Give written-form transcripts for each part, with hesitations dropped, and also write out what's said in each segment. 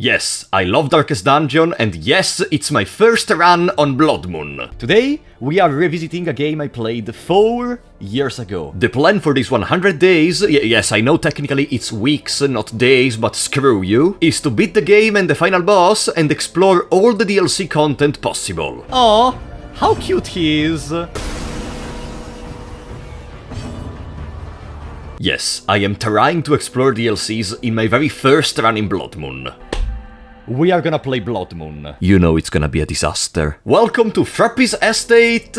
Yes, I love Darkest Dungeon, and yes, it's my first run on Bloodmoon. Today, we are revisiting a game I played 4 years ago. The plan for these 100 days, yes, I know technically it's weeks, not days, but screw you, is to beat the game and the final boss and explore all the DLC content possible. Aw, how cute he is! Yes, I am trying to explore DLCs in my very first run in Bloodmoon. We are gonna play Bloodmoon. You know it's gonna be a disaster. Welcome to Frappy's Estate...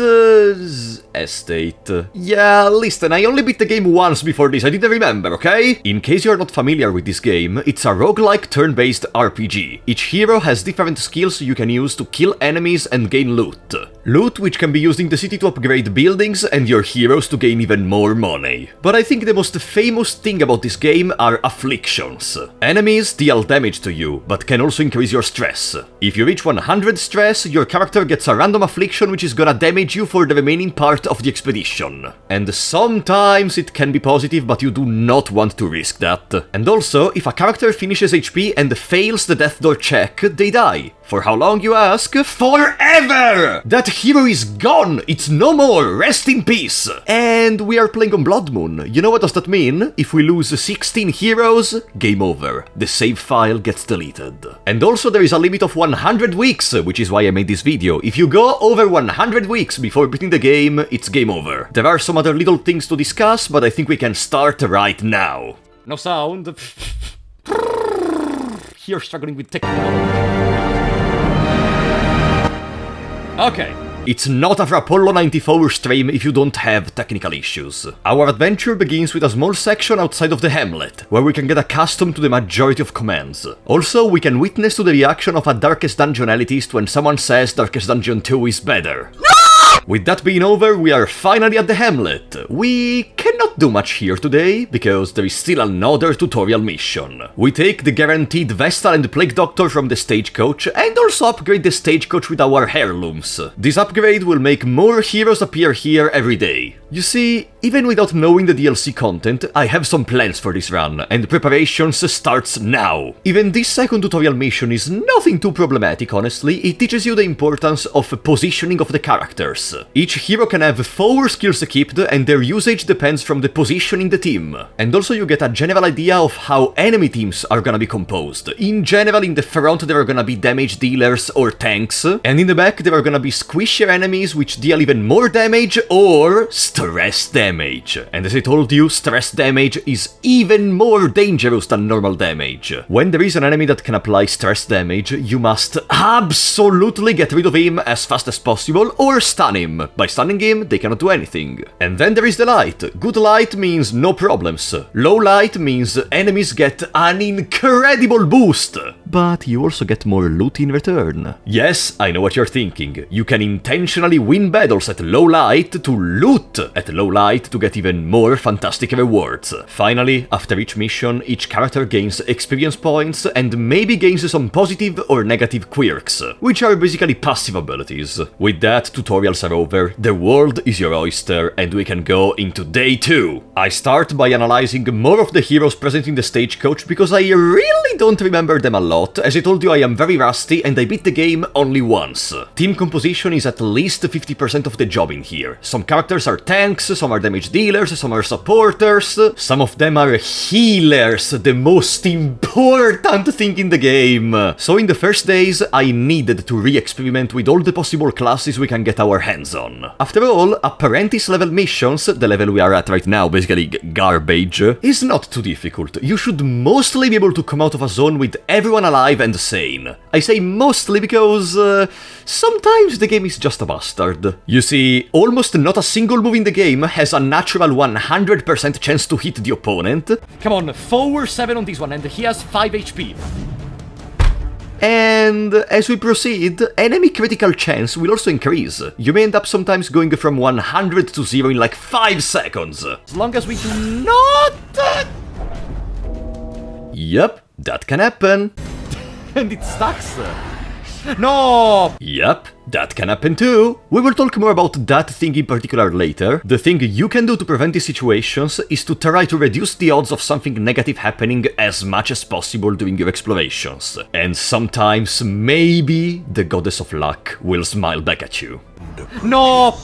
Yeah, listen, I only beat the game once before this, I didn't remember, okay? In case you're not familiar with this game, it's a roguelike turn-based RPG. Each hero has different skills you can use to kill enemies and gain loot. Loot which can be used in the city to upgrade buildings and your heroes to gain even more money. But I think the most famous thing about this game are afflictions. Enemies deal damage to you, but can also increase your stress. If you reach 100 stress, your character gets a random affliction which is gonna damage you for the remaining part of the expedition. And sometimes it can be positive, but you do not want to risk that. And also, if a character finishes HP and fails the death door check, they die. For how long, you ask? Forever! That hero is gone! It's no more! Rest in peace! And we are playing on Bloodmoon. You know what does that mean? If we lose 16 heroes, game over. The save file gets deleted. And also there is a limit of 100 weeks, which is why I made this video. If you go over 100 weeks before beating the game, it's game over. There are some other little things to discuss, but I think we can start right now. No sound. Here struggling with technical... Okay. It's not a Apollo 94 stream if you don't have technical issues. Our adventure begins with a small section outside of the hamlet, where we can get accustomed to the majority of commands. Also, we can witness to the reaction of a Darkest Dungeon elitist when someone says Darkest Dungeon 2 is better. With that being over, we are finally at the hamlet. We cannot do much here today, because there is still another tutorial mission. We take the guaranteed Vestal and Plague Doctor from the stagecoach, and also upgrade the stagecoach with our heirlooms. This upgrade will make more heroes appear here every day. You see, even without knowing the DLC content, I have some plans for this run, and preparations starts now. Even this second tutorial mission is nothing too problematic, honestly. It teaches you the importance of positioning of the characters. Each hero can have 4 skills equipped, and their usage depends from the position in the team. And also you get a general idea of how enemy teams are gonna be composed. In general, in the front there are gonna be damage dealers or tanks, and in the back there are gonna be squishier enemies which deal even more damage or stress damage. And as I told you, stress damage is even more dangerous than normal damage. When there is an enemy that can apply stress damage, you must absolutely get rid of him as fast as possible or stun him. By stunning him, they cannot do anything. And then there is the light. Good light means no problems. Low light means enemies get an incredible boost. But you also get more loot in return. Yes, I know what you're thinking. You can intentionally win battles at low light to loot at low light to get even more fantastic rewards. Finally, after each mission, each character gains experience points and maybe gains some positive or negative quirks, which are basically passive abilities. With that, tutorials are over, the world is your oyster, and we can go into day 2. I start by analyzing more of the heroes present in the stagecoach because I really don't remember them a lot. As I told you, I am very rusty and I beat the game only once. Team composition is at least 50% of the job in here. Some characters are tanks, some are damage dealers, some are supporters, some of them are healers, the most important thing in the game. So in the first days, I needed to re-experiment with all the possible classes we can get our hands on. After all, apprentice level missions, the level we are at right now, basically garbage, is not too difficult. You should mostly be able to come out of a zone with everyone alive and sane. I say mostly because sometimes the game is just a bastard. You see, almost not a single move in the game has a natural 100% chance to hit the opponent. Come on, 4-7 on this one, and he has 5 HP. And as we proceed, enemy critical chance will also increase. You may end up sometimes going from 100 to 0 in like 5 seconds. As long as we do not... Yep, that can happen. And it sucks. No! Yep, that can happen too. We will talk more about that thing in particular later. The thing you can do to prevent these situations is to try to reduce the odds of something negative happening as much as possible during your explorations. And sometimes, maybe, the goddess of luck will smile back at you. No!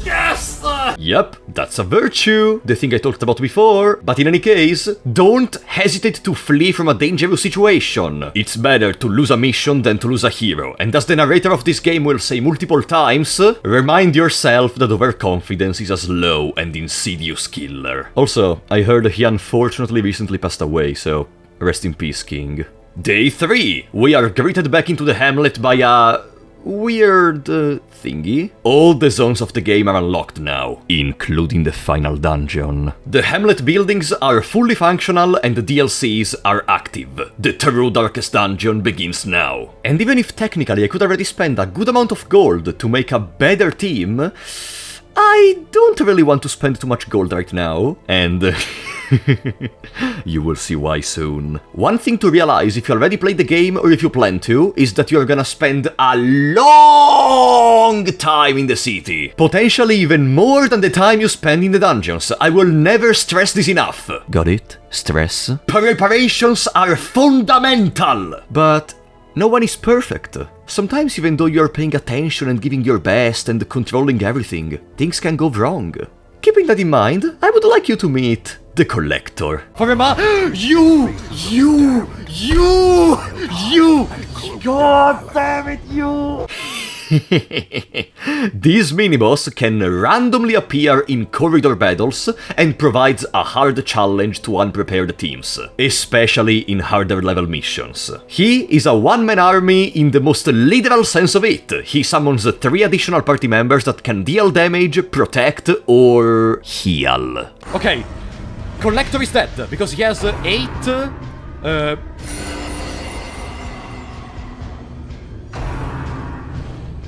Yes! Yep, that's a virtue, the thing I talked about before. But in any case, don't hesitate to flee from a dangerous situation. It's better to lose a mission than to lose a hero. And as the narrator of this game will say multiple times, remind yourself that overconfidence is a slow and insidious killer. Also, I heard he unfortunately recently passed away, so rest in peace, King. Day 3. We are greeted back into the hamlet by a weird thingy. All the zones of the game are unlocked now, including the final dungeon. The hamlet buildings are fully functional and the DLCs are active. The true darkest dungeon begins now. And even if technically I could already spend a good amount of gold to make a better team, I don't really want to spend too much gold right now, and you will see why soon. One thing to realize if you already played the game or if you plan to, is that you're gonna spend a long time in the city. Potentially even more than the time you spend in the dungeons. I will never stress this enough. Got it? Stress? Preparations are fundamental! But no one is perfect. Sometimes even though you're paying attention and giving your best and controlling everything, things can go wrong. Keeping that in mind, I would like you to meet the Collector. For a you! God damn it, you! This miniboss can randomly appear in corridor battles and provides a hard challenge to unprepared teams, especially in harder level missions. He is a one-man army in the most literal sense of it. He summons 3 additional party members that can deal damage, protect, or heal. Okay, Collector is dead, because he has 8...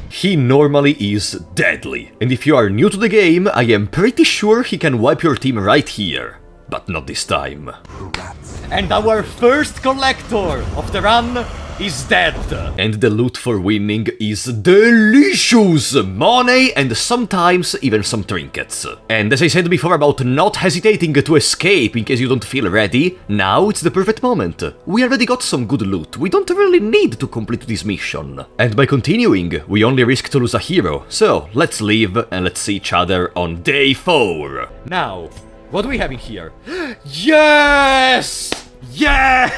He normally is deadly, and if you are new to the game, I am pretty sure he can wipe your team right here. But not this time. And our first Collector of the run is dead. And the loot for winning is delicious! Money and sometimes even some trinkets. And as I said before about not hesitating to escape in case you don't feel ready, now it's the perfect moment. We already got some good loot, we don't really need to complete this mission. And by continuing, we only risk to lose a hero, so let's leave and let's see each other on day 4. Now, what do we have in here? Yes! Yeah!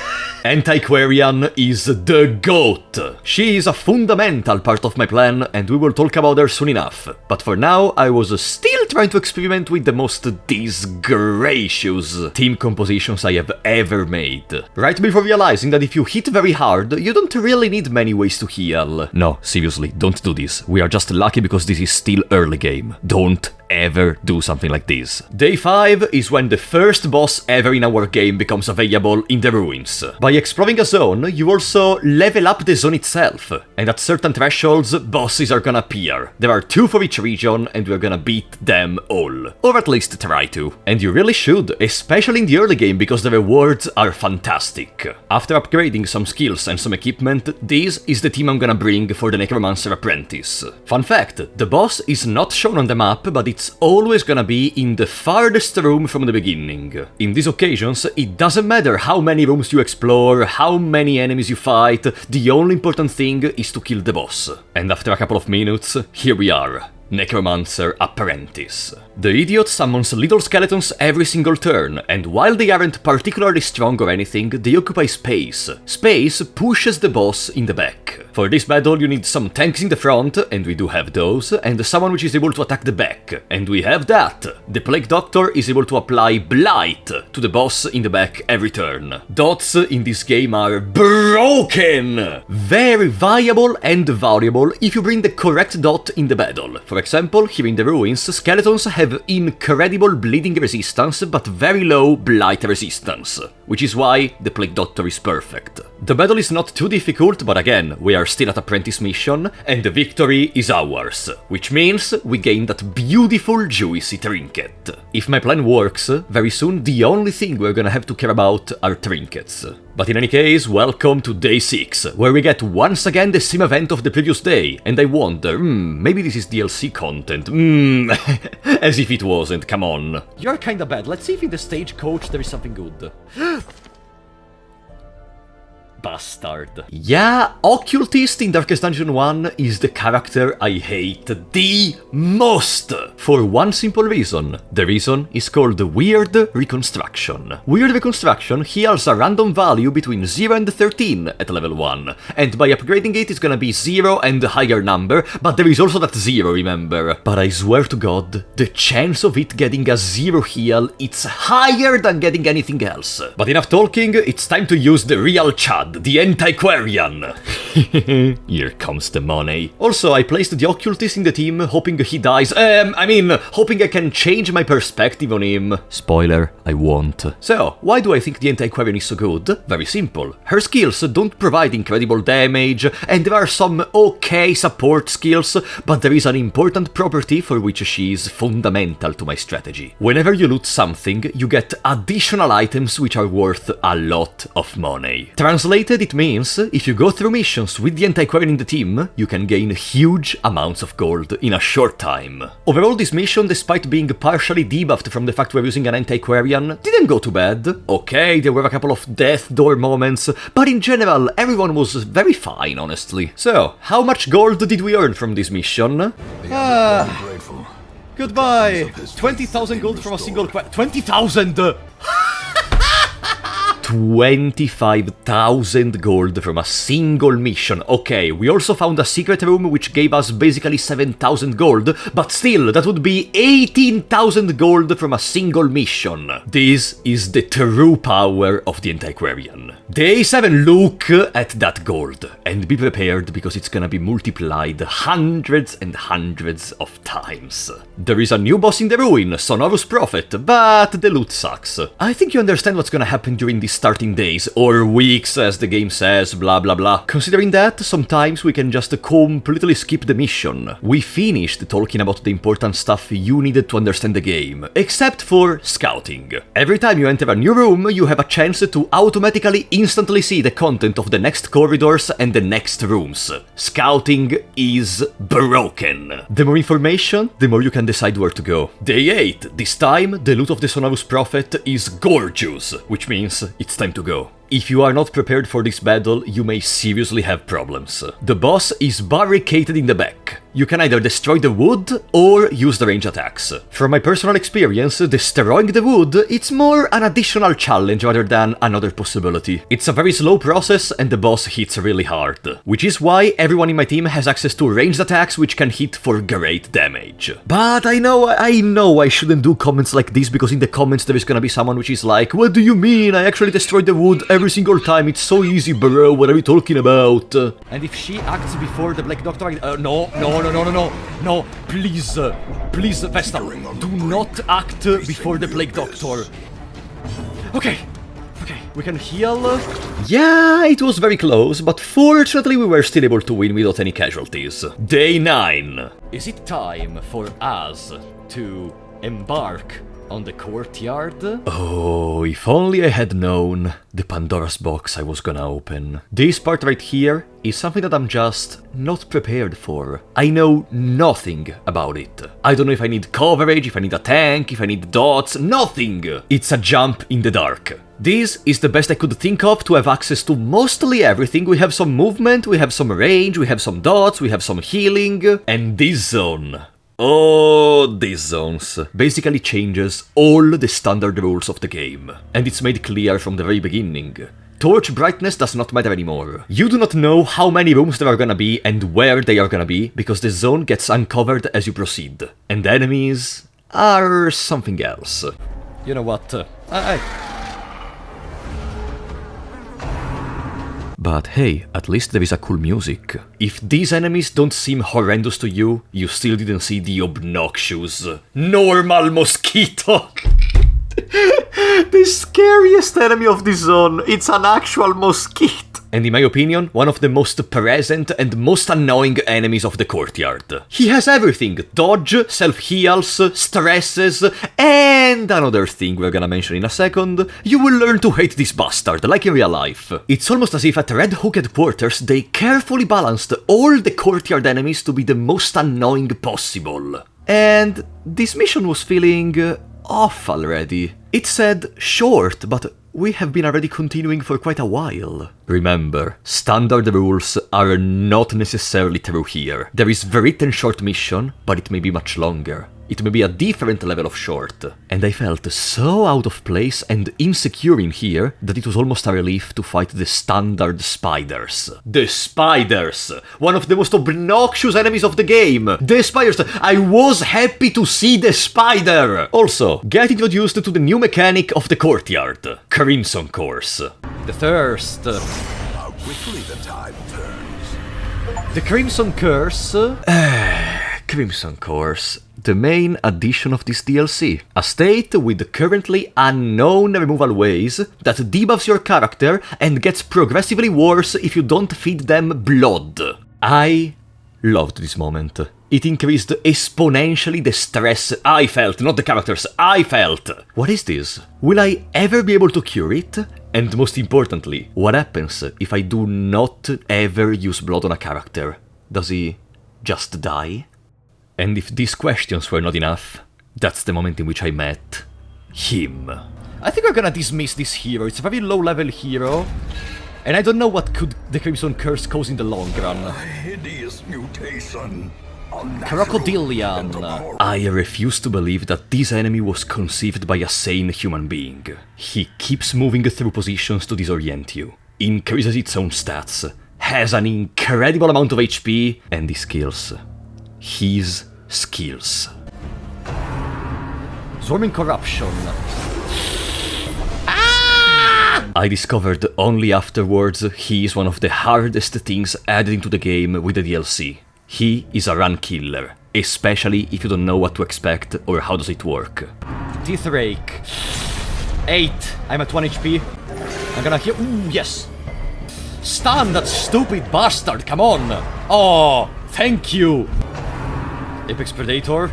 Antiquarian is the GOAT. She is a fundamental part of my plan, and we will talk about her soon enough. But for now, I was still trying to experiment with the most disgracious team compositions I have ever made. Right before realizing that if you hit very hard, you don't really need many ways to heal. No, seriously, don't do this. We are just lucky because this is still early game. Don't ever do something like this. Day 5 is when the first boss ever in our game becomes available in the ruins. By exploring a zone, you also level up the zone itself, and at certain thresholds, bosses are gonna appear. There are 2 for each region, and we're gonna beat them all. Or at least try to. And you really should, especially in the early game, because the rewards are fantastic. After upgrading some skills and some equipment, this is the team I'm gonna bring for the Necromancer Apprentice. Fun fact, the boss is not shown on the map, but it's always gonna be in the farthest room from the beginning. In these occasions, it doesn't matter how many rooms you explore, how many enemies you fight, the only important thing is to kill the boss. And after a couple of minutes, here we are. Necromancer Apprentice. The idiot summons little skeletons every single turn, and while they aren't particularly strong or anything, they occupy space. Space pushes the boss in the back. For this battle you need some tanks in the front, and we do have those, and someone which is able to attack the back, and we have that. The Plague Doctor is able to apply Blight to the boss in the back every turn. Dots in this game are broken! Very viable and valuable if you bring the correct dot in the battle. For example, here in the ruins, skeletons have incredible bleeding resistance but very low blight resistance, which is why the Plague Doctor is perfect. The battle is not too difficult, but again, we are still at Apprentice mission, and the victory is ours, which means we gain that beautiful juicy trinket. If my plan works, very soon the only thing we're gonna have to care about are trinkets. But in any case, welcome to day 6, where we get once again the same event of the previous day, and I wonder, maybe this is DLC content, as if it wasn't, come on. You're kinda bad, let's see if in the stagecoach there is something good. Bastard. Yeah, Occultist in Darkest Dungeon 1 is the character I hate the most! For one simple reason. The reason is called Weird Reconstruction. Weird Reconstruction heals a random value between 0 and 13 at level 1, and by upgrading it it's gonna be 0 and a higher number, but there is also that 0, remember. But I swear to God, the chance of it getting a 0 heal, it's higher than getting anything else. But enough talking, it's time to use the real Chad, the Antiquarian. Here comes the money. Also, I placed the Occultist in the team, hoping he dies. Hoping I can change my perspective on him. Spoiler, I won't. So, why do I think the Antiquarian is so good? Very simple. Her skills don't provide incredible damage, and there are some okay support skills, but there is an important property for which she is fundamental to my strategy. Whenever you loot something, you get additional items which are worth a lot of money. Translated, it means, if you go through missions with the Antiquarian in the team, you can gain huge amounts of gold in a short time. Overall, this mission, despite being partially debuffed from the fact we're using an Antiquarian, didn't go too bad. Okay, there were a couple of death door moments, but in general, everyone was very fine, honestly. So, how much gold did we earn from this mission? Goodbye! 20,000 gold from a single quest. 20,000! 25,000 gold from a single mission. Okay, we also found a secret room which gave us basically 7,000 gold, but still, that would be 18,000 gold from a single mission. This is the true power of the Antiquarian. Day 7, look at that gold, and be prepared because it's gonna be multiplied hundreds and hundreds of times. There is a new boss in the ruin, Sonorous Prophet, but the loot sucks. I think you understand what's gonna happen during these starting days, or weeks as the game says, blah blah blah. Considering that, sometimes we can just completely skip the mission. We finished talking about the important stuff you needed to understand the game, except for scouting. Every time you enter a new room, you have a chance to automatically instantly see the content of the next corridors and the next rooms. Scouting is broken. The more information, the more you can decide where to go. Day 8. This time, the loot of the Sonorous Prophet is gorgeous, which means it's time to go. If you are not prepared for this battle, you may seriously have problems. The boss is barricaded in the back. You can either destroy the wood or use the range attacks. From my personal experience, destroying the wood, it's more an additional challenge rather than another possibility. It's a very slow process and the boss hits really hard, which is why everyone in my team has access to ranged attacks which can hit for great damage. But I know I shouldn't do comments like this because in the comments there is gonna be someone which is like, what do you mean? I actually destroyed the wood every single time, it's so easy, bro, what are you talking about? And if she acts before the Black Doctor, no, please, Vesta, do not act before the Plague Doctor. Okay, we can heal. Yeah, it was very close, but fortunately we were still able to win without any casualties. Day 9. Is it time for us to embark on the courtyard? Oh, if only I had known the Pandora's box I was gonna open. This part right here is something that I'm just not prepared for. I know nothing about it. I don't know if I need coverage, if I need a tank, if I need dots, nothing! It's a jump in the dark. This is the best I could think of to have access to mostly everything. We have some movement, we have some range, we have some dots, we have some healing, and this zone. Oh, these zones basically changes all the standard rules of the game, and it's made clear from the very beginning. Torch brightness does not matter anymore. You do not know how many rooms there are gonna be and where they are gonna be, because the zone gets uncovered as you proceed, and the enemies are something else. You know what, But hey, at least there is a cool music. If these enemies don't seem horrendous to you, you still didn't see the obnoxious, normal mosquito. The scariest enemy of this zone, it's an actual mosquito. and in my opinion, one of the most present and most annoying enemies of the courtyard. He has everything: dodge, self-heals, stresses, and another thing we're gonna mention in a second. You will learn to hate this bastard, like in real life. It's almost as if at Red Hook headquarters they carefully balanced all the courtyard enemies to be the most annoying possible. And this mission was feeling off already. It said short, but we have been already continuing for quite a while. Remember, standard rules are not necessarily true here. There is the written short mission, but it may be much longer. It may be a different level of short. And I felt so out of place and insecure in here that it was almost a relief to fight the standard spiders. The spiders! One of the most obnoxious enemies of the game! The spiders! I was happy to see the spider! Also, get introduced to the new mechanic of the courtyard. Crimson Course. The thirst. How quickly the tide turns. The Crimson Curse. Crimson Course. The main addition of this DLC. A state with currently unknown removal ways that debuffs your character and gets progressively worse if you don't feed them blood. I loved this moment. It increased exponentially the stress I felt, not the characters, I felt. What is this? Will I ever be able to cure it? And most importantly, what happens if I do not ever use blood on a character? Does he just die? And if these questions were not enough, that's the moment in which I met him. I think we're gonna dismiss this hero. It's a very low-level hero, and I don't know what could the Crimson Curse cause in the long run. A hideous mutation. Crocodilian. I refuse to believe that this enemy was conceived by a sane human being. He keeps moving through positions to disorient you, increases its own stats, has an incredible amount of HP, and his skills. His skills. Swarming Corruption. Ah! I discovered only afterwards he is one of the hardest things added into the game with the DLC. He is a run killer, especially if you don't know what to expect or how does it work. Teeth Rake. 8. I'm at 1 HP. I'm gonna heal. Ooh, yes! Stun that stupid bastard, come on! Oh, thank you! Apex Predator.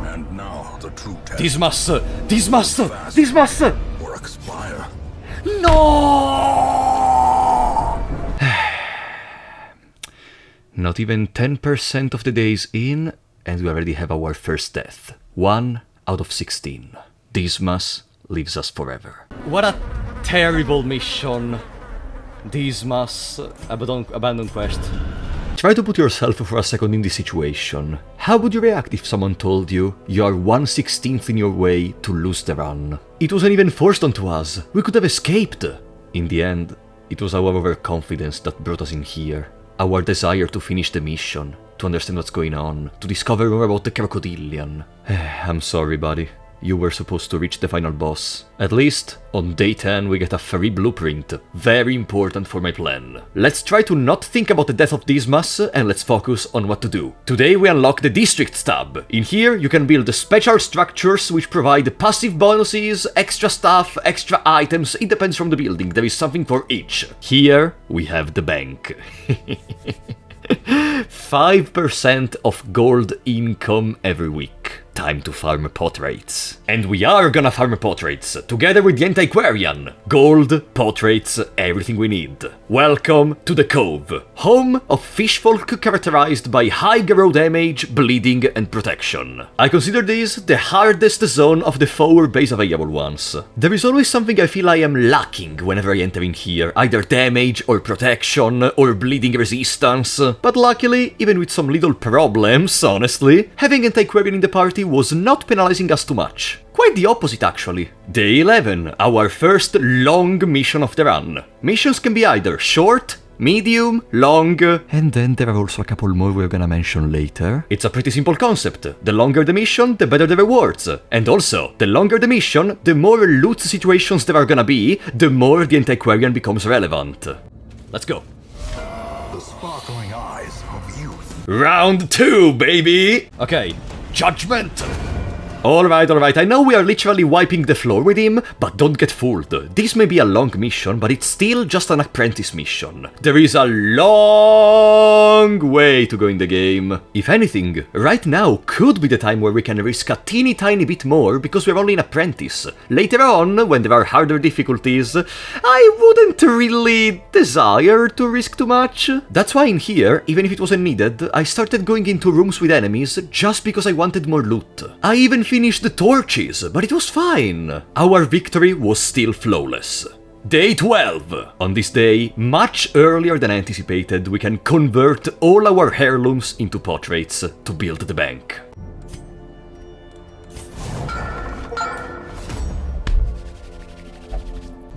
And now the true test. This must Or expire. No! Not even 10% of the days in, and we already have our first death. 1 out of 16. Dismas lives us forever. What a terrible mission. Dismas, abandoned quest. Try to put yourself for a second in this situation. How would you react if someone told you you are 1/16th in your way to lose the run? It wasn't even forced onto us. We could have escaped. In the end, it was our overconfidence that brought us in here. Our desire to finish the mission, to understand what's going on, to discover more about the Crocodilian. I'm sorry, buddy. You were supposed to reach the final boss. At least, on day 10 we get a free blueprint. Very important for my plan. Let's try to not think about the death of Dismas, and let's focus on what to do. Today we unlock the Districts tab. In here you can build special structures which provide passive bonuses, extra stuff, extra items. It depends from the building, there is something for each. Here we have the bank. 5% of gold income every week. Time to farm portraits. And we are gonna farm portraits, together with the Antiquarian. Gold, portraits, everything we need. Welcome to the Cove, home of fishfolk characterized by high grow damage, bleeding, and protection. I consider this the hardest zone of the 4 base available ones. There is always something I feel I am lacking whenever I enter in here, either damage or protection or bleeding resistance. But luckily, even with some little problems, honestly, having Antiquarian in the party was not penalizing us too much. Quite the opposite, actually. Day 11, our first long mission of the run. Missions can be either short, medium, long, and then there are also a couple more we're gonna mention later. It's a pretty simple concept. The longer the mission, the better the rewards. And also, the longer the mission, the more loot situations there are gonna be, the more the Antiquarian becomes relevant. Let's go. The sparkling eyes of youth. Round 2, baby! Okay, Judgment! Alright, I know we are literally wiping the floor with him, but don't get fooled. This may be a long mission, but it's still just an apprentice mission. There is a long way to go in the game. If anything, right now could be the time where we can risk a teeny tiny bit more because we're only an apprentice. Later on, when there are harder difficulties, I wouldn't really desire to risk too much. That's why in here, even if it wasn't needed, I started going into rooms with enemies just because I wanted more loot. I even finished the torches, but it was fine. Our victory was still flawless. Day 12! On this day, much earlier than anticipated, we can convert all our heirlooms into portraits to build the bank.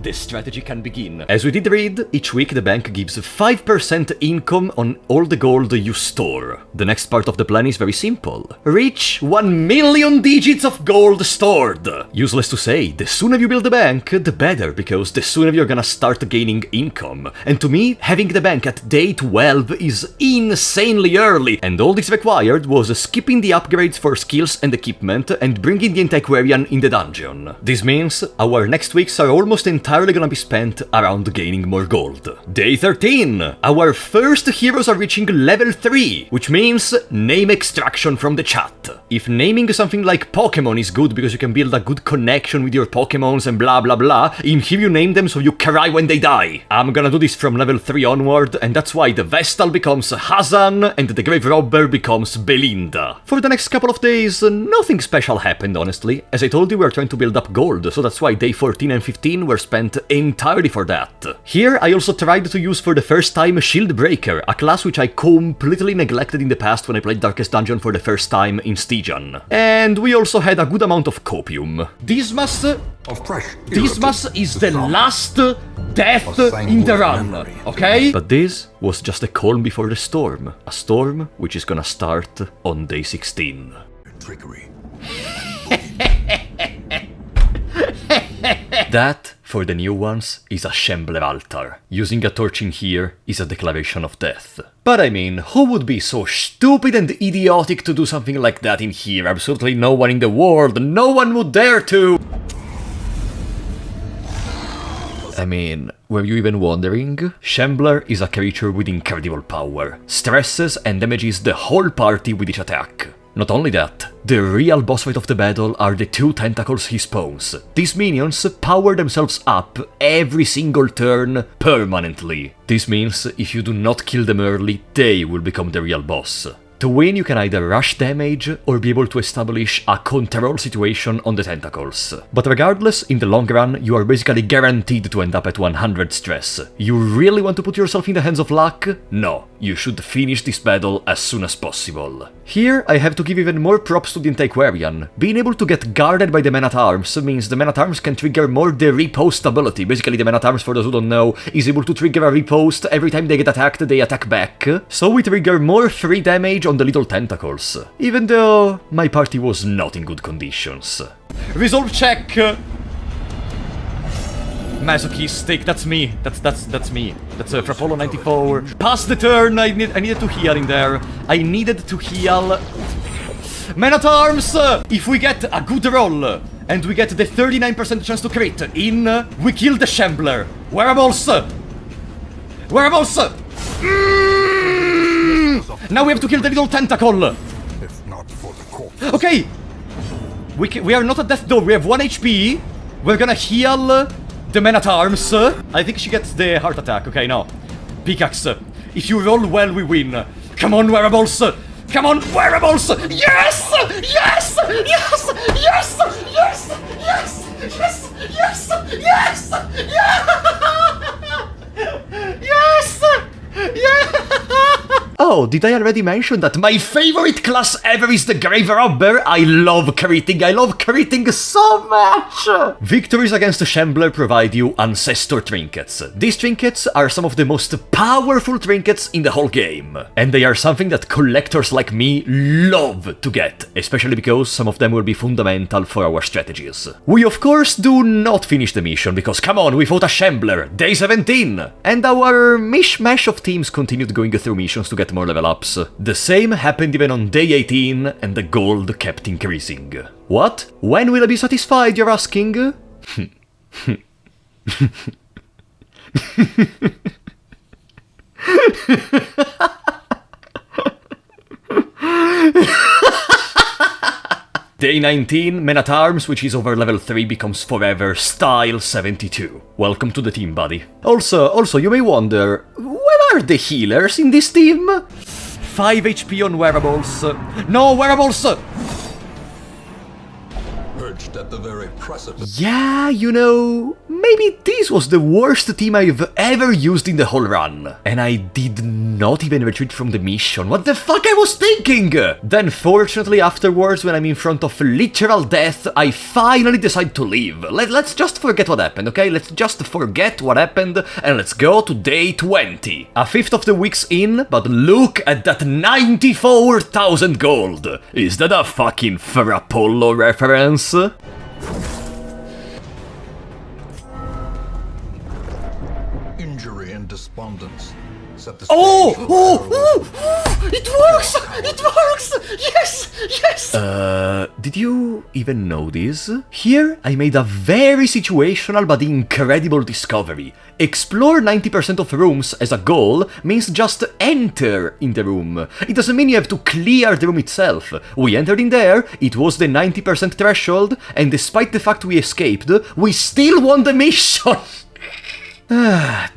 The strategy can begin. As we did read, each week the bank gives 5% income on all the gold you store. The next part of the plan is very simple. Reach 1 million digits of gold stored! Useless to say, the sooner you build the bank, the better, because the sooner you're gonna start gaining income. And to me, having the bank at day 12 is insanely early, and all this required was skipping the upgrades for skills and equipment and bringing the antiquarian in the dungeon. This means our next weeks are almost entirely gonna be spent around gaining more gold. Day 13! Our first heroes are reaching level 3, which means name extraction from the chat. If naming something like Pokemon is good because you can build a good connection with your Pokemons and blah blah blah, in here you name them so you cry when they die. I'm gonna do this from level 3 onward, and that's why the Vestal becomes Hazan and the Grave Robber becomes Belinda. For the next couple of days, nothing special happened honestly. As I told you, we are trying to build up gold, so that's why day 14 and 15 were spent entirely for that. Here I also tried to use for the first time Shield Breaker, a class which I completely neglected in the past when I played Darkest Dungeon for the first time in Stygian. And we also had a good amount of copium. Dismas is the last death in the run, okay? But this was just a calm before the storm. A storm which is gonna start on day 16. Trickery. That, for the new ones, is a Shambler altar. Using a torch in here is a declaration of death. But I mean, who would be so stupid and idiotic to do something like that in here? Absolutely no one in the world, no one would dare to! I mean, were you even wondering? Shambler is a creature with incredible power. Stresses and damages the whole party with each attack. Not only that, the real boss fight of the battle are the 2 tentacles he spawns. These minions power themselves up every single turn permanently. This means if you do not kill them early, they will become the real boss. To win, you can either rush damage or be able to establish a control situation on the tentacles. But regardless, in the long run, you are basically guaranteed to end up at 100 stress. You really want to put yourself in the hands of luck? No, you should finish this battle as soon as possible. Here, I have to give even more props to the Antiquarian. Being able to get guarded by the Man-at-Arms means the Man-at-Arms can trigger more the repost ability. Basically, the Man-at-Arms, for those who don't know, is able to trigger a repost every time they get attacked, they attack back. So we trigger more free damage on the little tentacles, even though my party was not in good conditions. Resolve check! Masochistic, that's me. That's me. That's Frapollo 94. Pass the turn, I needed to heal in there. I needed to heal. Man-at-Arms! If we get a good roll, and we get the 39% chance to crit in, we kill the Shambler. Wearables! Wearables! Now we have to kill the little tentacle! If not for the corpse. Okay! We are not at death though, we have 1 HP. We're gonna heal the Man-at-Arms. I think she gets the heart attack, okay, no. Pickaxe. If you roll well, we win. Come on, Wearables! Come on, Wearables! Yes! Yes! Yes! Yes! Yes! Yes! Yes! Yes! Yes! Yes! Yes! Yeah! Oh, did I already mention that my favorite class ever is the Grave Robber? I love critting so much! Victories against the Shambler provide you Ancestor Trinkets. These trinkets are some of the most powerful trinkets in the whole game. And they are something that collectors like me love to get, especially because some of them will be fundamental for our strategies. We of course do not finish the mission, because come on, we fought a Shambler, day 17! And our mishmash of teams continued going through missions to get more more level ups. The same happened even on day 18, and the gold kept increasing. What? When will I be satisfied, you're asking? Day 19, Men at Arms, which is over level 3, becomes forever style 72. Welcome to the team, buddy. Also, you may wonder, where are the healers in this team? 5 HP on wearables. No, wearables! Perched at the very precipice. Yeah, you know, maybe this was the worst team I've ever used in the whole run. And I did not even retreat from the mission. What the fuck I was thinking? Then fortunately afterwards, when I'm in front of literal death, I finally decide to leave. Let's just forget what happened, okay? Let's just forget what happened and let's go to day 20. A fifth of the week's in, but look at that 94,000 gold. Is that a fucking Frapollo reference? Injury and despondence. Set the Oh! stage for Oh! It works! It works! Yes! Yes! Did you even know this? Here, I made a very situational but incredible discovery. Explore 90% of rooms as a goal means just enter in the room. It doesn't mean you have to clear the room itself. We entered in there, it was the 90% threshold, and despite the fact we escaped, we still won the mission!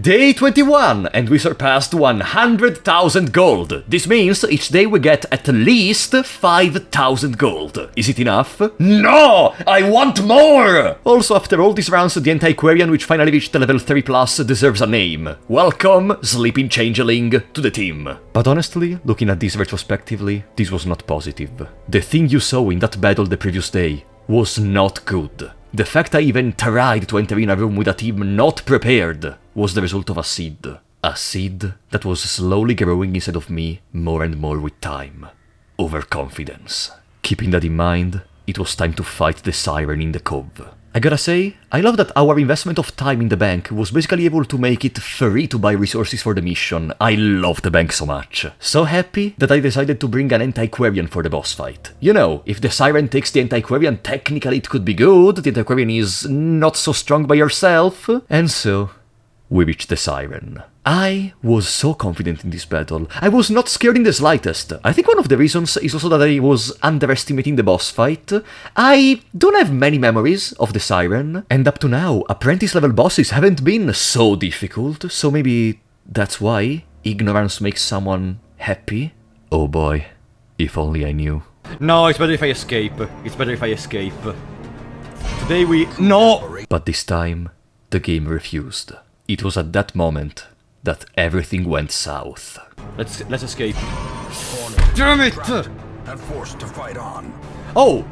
Day 21, and we surpassed 100,000 gold. This means each day we get at least 5,000 gold. Is it enough? No! I want more! Also, after all these rounds, the Antiquarian, which finally reached level 3+, deserves a name. Welcome, Sleeping Changeling, to the team. But honestly, looking at this retrospectively, this was not positive. The thing you saw in that battle the previous day was not good. The fact I even tried to enter in a room with a team not prepared was the result of a seed. A seed that was slowly growing inside of me more and more with time. Overconfidence. Keeping that in mind, it was time to fight the siren in the cove. I gotta say, I love that our investment of time in the bank was basically able to make it free to buy resources for the mission. I love the bank so much. So happy that I decided to bring an Antiquarian for the boss fight. You know, if the Siren takes the Antiquarian, technically it could be good, the Antiquarian is not so strong by herself, and so we reached the Siren. I was so confident in this battle. I was not scared in the slightest. I think one of the reasons is also that I was underestimating the boss fight. I don't have many memories of the Siren, and up to now, apprentice-level bosses haven't been so difficult, so maybe that's why ignorance makes someone happy? Oh boy, if only I knew. No, it's better if I escape. It's better if I escape. Today we... No! But this time, the game refused. It was at that moment that everything went south. Let's escape. Damn it! and forced to fight on. Oh!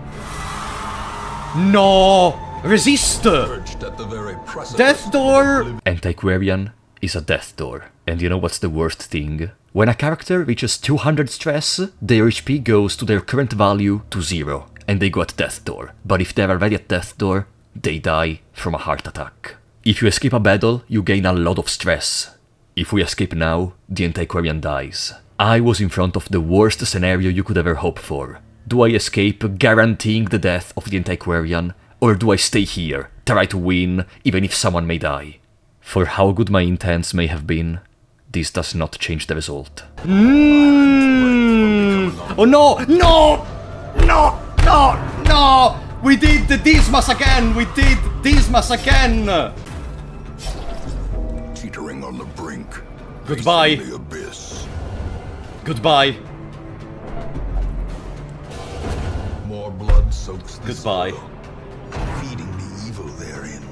No! Resist! Perched at the very precipice. Death door! Antiquarian is a death door. And you know what's the worst thing? When a character reaches 200 stress, their HP goes to their current value to 0, and they go at death door. But if they're already at death door, they die from a heart attack. If you escape a battle, you gain a lot of stress. If we escape now, the Antiquarian dies. I was in front of the worst scenario you could ever hope for. Do I escape guaranteeing the death of the Antiquarian, or do I stay here, try to win, even if someone may die? For how good my intents may have been, this does not change the result. Oh no! No! No! No! No! We did the Dismas again! We did Dismas again! Teetering on the brink. Goodbye. Facing the abyss. Goodbye. More blood soaks the Goodbye. soil, feeding the evil therein.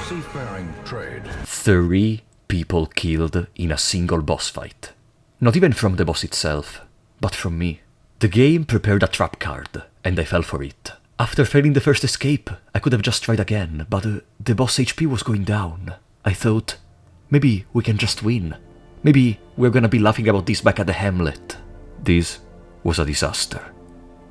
Seafaring trade. 3 people killed in a single boss fight. Not even from the boss itself, but from me. The game prepared a trap card, and I fell for it. After failing the first escape, I could have just tried again, but the boss HP was going down. I thought, maybe we can just win. Maybe we're gonna be laughing about this back at the Hamlet. This was a disaster.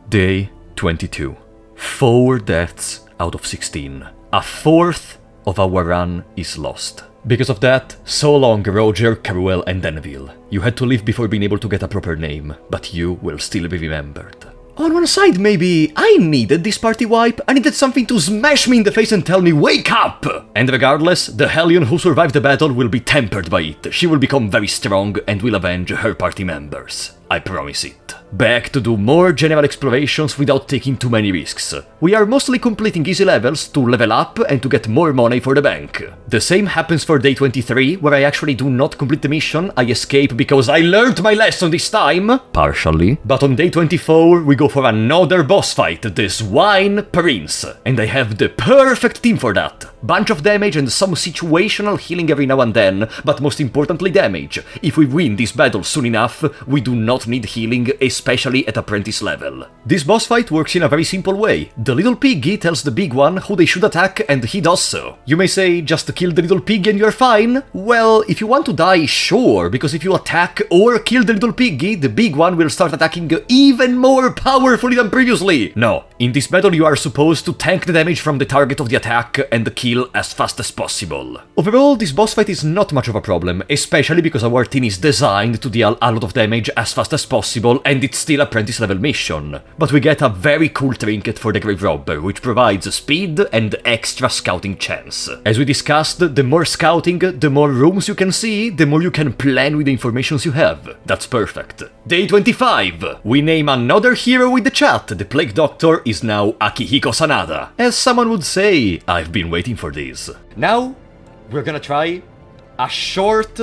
Day 22. 4 deaths out of 16. a fourth of our run is lost. Because of that, so long Roger, Caruel and Deneville. You had to leave before being able to get a proper name, but you will still be remembered. On one side, maybe I needed this party wipe. I needed something to smash me in the face and tell me, wake up! And regardless, the Hellion who survived the battle will be tempered by it. She will become very strong and will avenge her party members. I promise it. Back to do more general explorations without taking too many risks. We are mostly completing easy levels to level up and to get more money for the bank. The same happens for day 23, where I actually do not complete the mission. I escape because I learned my lesson this time. Partially. But on day 24, we go for another boss fight, the Swine Prince. And I have the perfect team for that. Bunch of damage and some situational healing every now and then, but most importantly damage. If we win this battle soon enough, we do not need healing, especially at apprentice level. This boss fight works in a very simple way. The little piggy tells the big one who they should attack and he does so. You may say, just kill the little piggy and you're fine? Well, if you want to die, sure, because if you attack or kill the little piggy, the big one will start attacking even more powerfully than previously. No, in this battle you are supposed to tank the damage from the target of the attack and kill as fast as possible. Overall, this boss fight is not much of a problem, especially because our team is designed to deal a lot of damage as fast as possible and it's still apprentice level mission. But we get a very cool trinket for the Grave Robber, which provides speed and extra scouting chance. As we discussed, the more scouting, the more rooms you can see, the more you can plan with the informations you have. That's perfect. Day 25! We name another hero with the chat. The Plague Doctor is now Akihiko Sanada. As someone would say, I've been waiting for this. Now, we're gonna try a short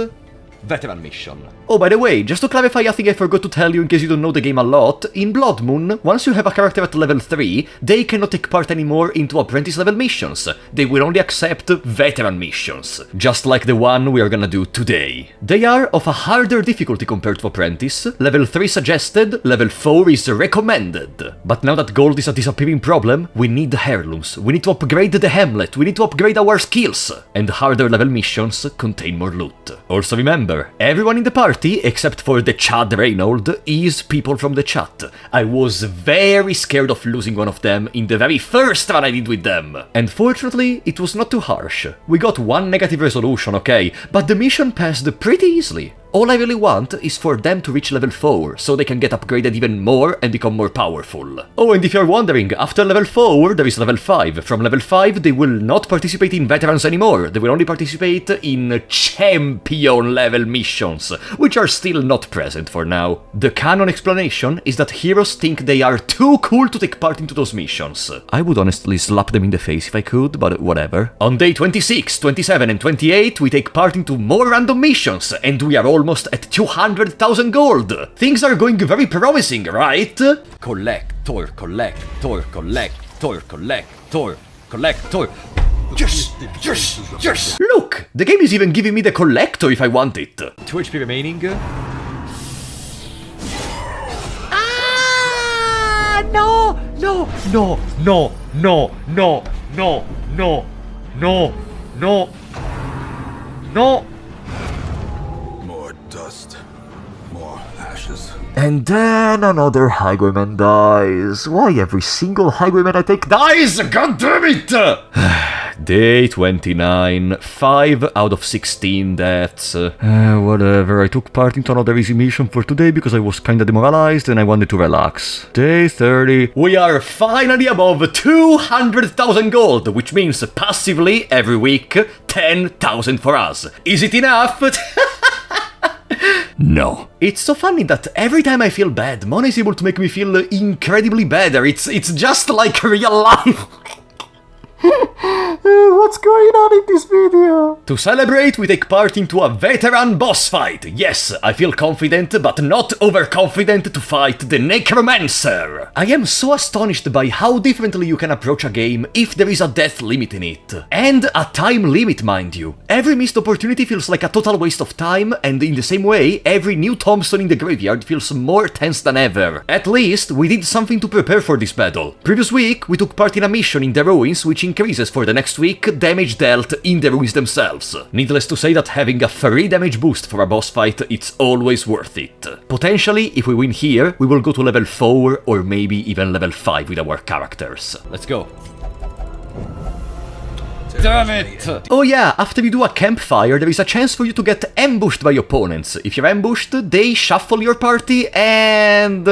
veteran mission. Oh, by the way, just to clarify a thing I forgot to tell you in case you don't know the game a lot, in Bloodmoon, once you have a character at level 3, they cannot take part anymore into apprentice level missions. They will only accept veteran missions, just like the one we are gonna do today. They are of a harder difficulty compared to apprentice, level 3 suggested, level 4 is recommended. But now that gold is a disappearing problem, we need the heirlooms, we need to upgrade the Hamlet, we need to upgrade our skills, and harder level missions contain more loot. Also remember, everyone in the party, except for the Chad Reynold, is people from the chat. I was very scared of losing one of them in the very first run I did with them. And fortunately, it was not too harsh. We got one negative resolution, okay, but the mission passed pretty easily. All I really want is for them to reach level 4, so they can get upgraded even more and become more powerful. Oh, and if you're wondering, after level 4, there is level 5. From level 5, they will not participate in veterans anymore, they will only participate in champion level missions, which are still not present for now. The canon explanation is that heroes think they are too cool to take part into those missions. I would honestly slap them in the face if I could, but whatever. On day 26, 27 and 28, we take part into more random missions, and we are almost at 200,000 gold. Things are going very promising, right? Collector, collector, collector, collector, collector. Yes! Yes! Yes! Look! The game is even giving me the collector if I want it. 2 HP remaining. Ah! No! No! No! No! No! No! No! No! No! No! No! Dust. More ashes. And then another highwayman dies. Why every single highwayman I take dies? God damn it! Day 29. 5 out of 16 deaths. Whatever, I took part into another easy mission for today because I was kinda demoralized and I wanted to relax. Day 30. We are finally above 200,000 gold, which means passively, every week, 10,000 for us. Is it enough? No. It's so funny that every time I feel bad, Mona is able to make me feel incredibly better. It's just like real life. What's going on in this video? To celebrate, we take part into a veteran boss fight. Yes, I feel confident, but not overconfident to fight the Necromancer. I am so astonished by how differently you can approach a game if there is a death limit in it. And a time limit, mind you. Every missed opportunity feels like a total waste of time, and in the same way, every new tombstone in the graveyard feels more tense than ever. At least, we did something to prepare for this battle. Previous week, we took part in a mission in the ruins which increases for the next week damage dealt in the ruins themselves. Needless to say that having a free damage boost for a boss fight, it's always worth it. Potentially, if we win here, we will go to level 4 or maybe even level 5 with our characters. Let's go. damn it! Oh yeah, after you do a campfire, there is a chance for you to get ambushed by opponents. If you're ambushed, they shuffle your party, and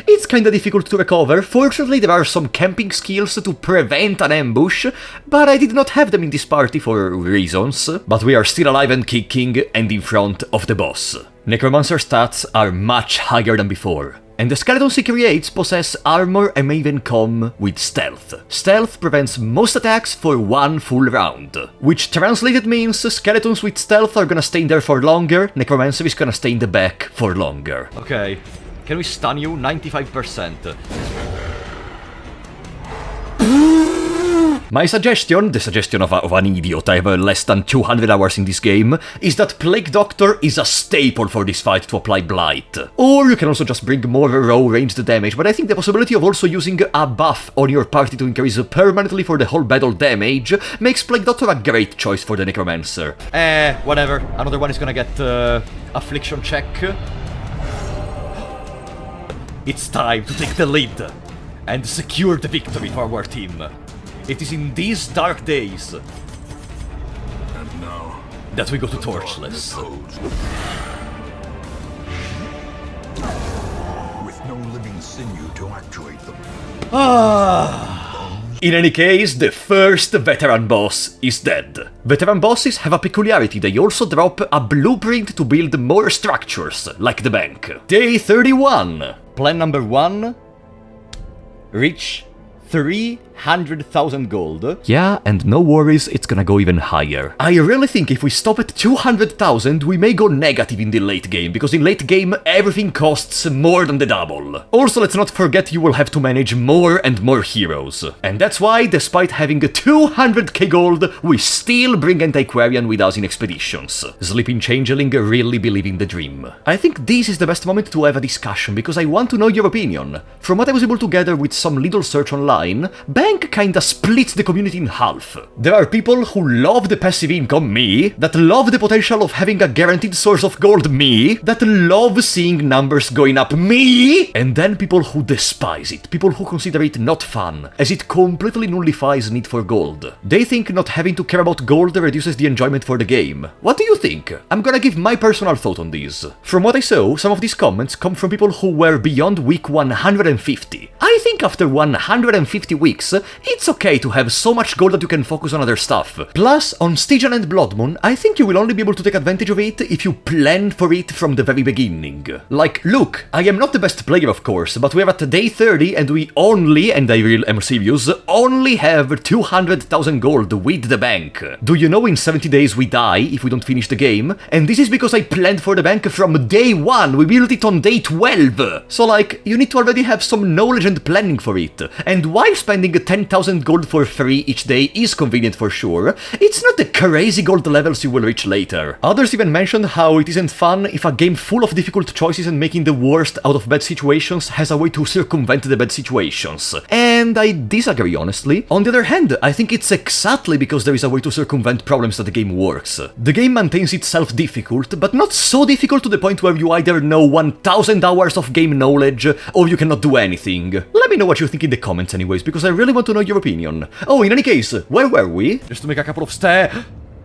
it's kinda difficult to recover. Fortunately, there are some camping skills to prevent an ambush, but I did not have them in this party for reasons. But we are still alive and kicking, and in front of the boss. Necromancer stats are much higher than before. And the skeletons he creates possess armor and may even come with stealth. Stealth prevents most attacks for one full round, which translated means skeletons with stealth are gonna stay in there for longer, Necromancer is gonna stay in the back for longer. Okay, can we stun you? 95%. My suggestion, the suggestion of an idiot, I have less than 200 hours in this game, is that Plague Doctor is a staple for this fight to apply Blight. Or you can also just bring more raw ranged damage, but I think the possibility of also using a buff on your party to increase permanently for the whole battle damage makes Plague Doctor a great choice for the Necromancer. Whatever, another one is gonna get Affliction check. It's time to take the lead and secure the victory for our team. It is in these dark days And now that we go to Torchless. with no living sinew to actuate them. In any case, the first veteran boss is dead. Veteran bosses have a peculiarity, they also drop a blueprint to build more structures, like the bank. Day 31. Plan number 1. Reach 300,000 gold. Yeah, and no worries, it's gonna go even higher. I really think if we stop at 200,000, we may go negative in the late game, because in late game, everything costs more than the double. Also, let's not forget you will have to manage more and more heroes. And that's why, despite having 200k gold, we still bring Antiquarian with us in expeditions. Sleeping Changeling really believe in the dream. I think this is the best moment to have a discussion, because I want to know your opinion. From what I was able to gather with some little search online, Bank kinda splits the community in half. There are people who love the passive income, me, that love the potential of having a guaranteed source of gold, me, that love seeing numbers going up, me, and then people who despise it, people who consider it not fun, as it completely nullifies need for gold. They think not having to care about gold reduces the enjoyment for the game. What do you think? I'm gonna give my personal thought on this. From what I saw, some of these comments come from people who were beyond week 150. I think after 150 weeks, it's okay to have so much gold that you can focus on other stuff. Plus, on Stygian and Bloodmoon, I think you will only be able to take advantage of it if you plan for it from the very beginning. Like, look, I am not the best player of course, but we are at day 30 and we only, and I am serious, only have 200,000 gold with the bank. Do you know in 70 days we die if we don't finish the game? And this is because I planned for the bank from day 1, we built it on day 12. So like, you need to already have some knowledge and planning for it. And while spending 10,000 gold for free each day is convenient for sure, it's not the crazy gold levels you will reach later. Others even mentioned how it isn't fun if a game full of difficult choices and making the worst out of bad situations has a way to circumvent the bad situations. And I disagree, honestly. On the other hand, I think it's exactly because there is a way to circumvent problems that the game works. The game maintains itself difficult, but not so difficult to the point where you either know 1000 hours of game knowledge, or you cannot do anything. Let me know what you think in the comments anyways, because I really want to know your opinion. Oh, in any case, where were we? Just to make a couple of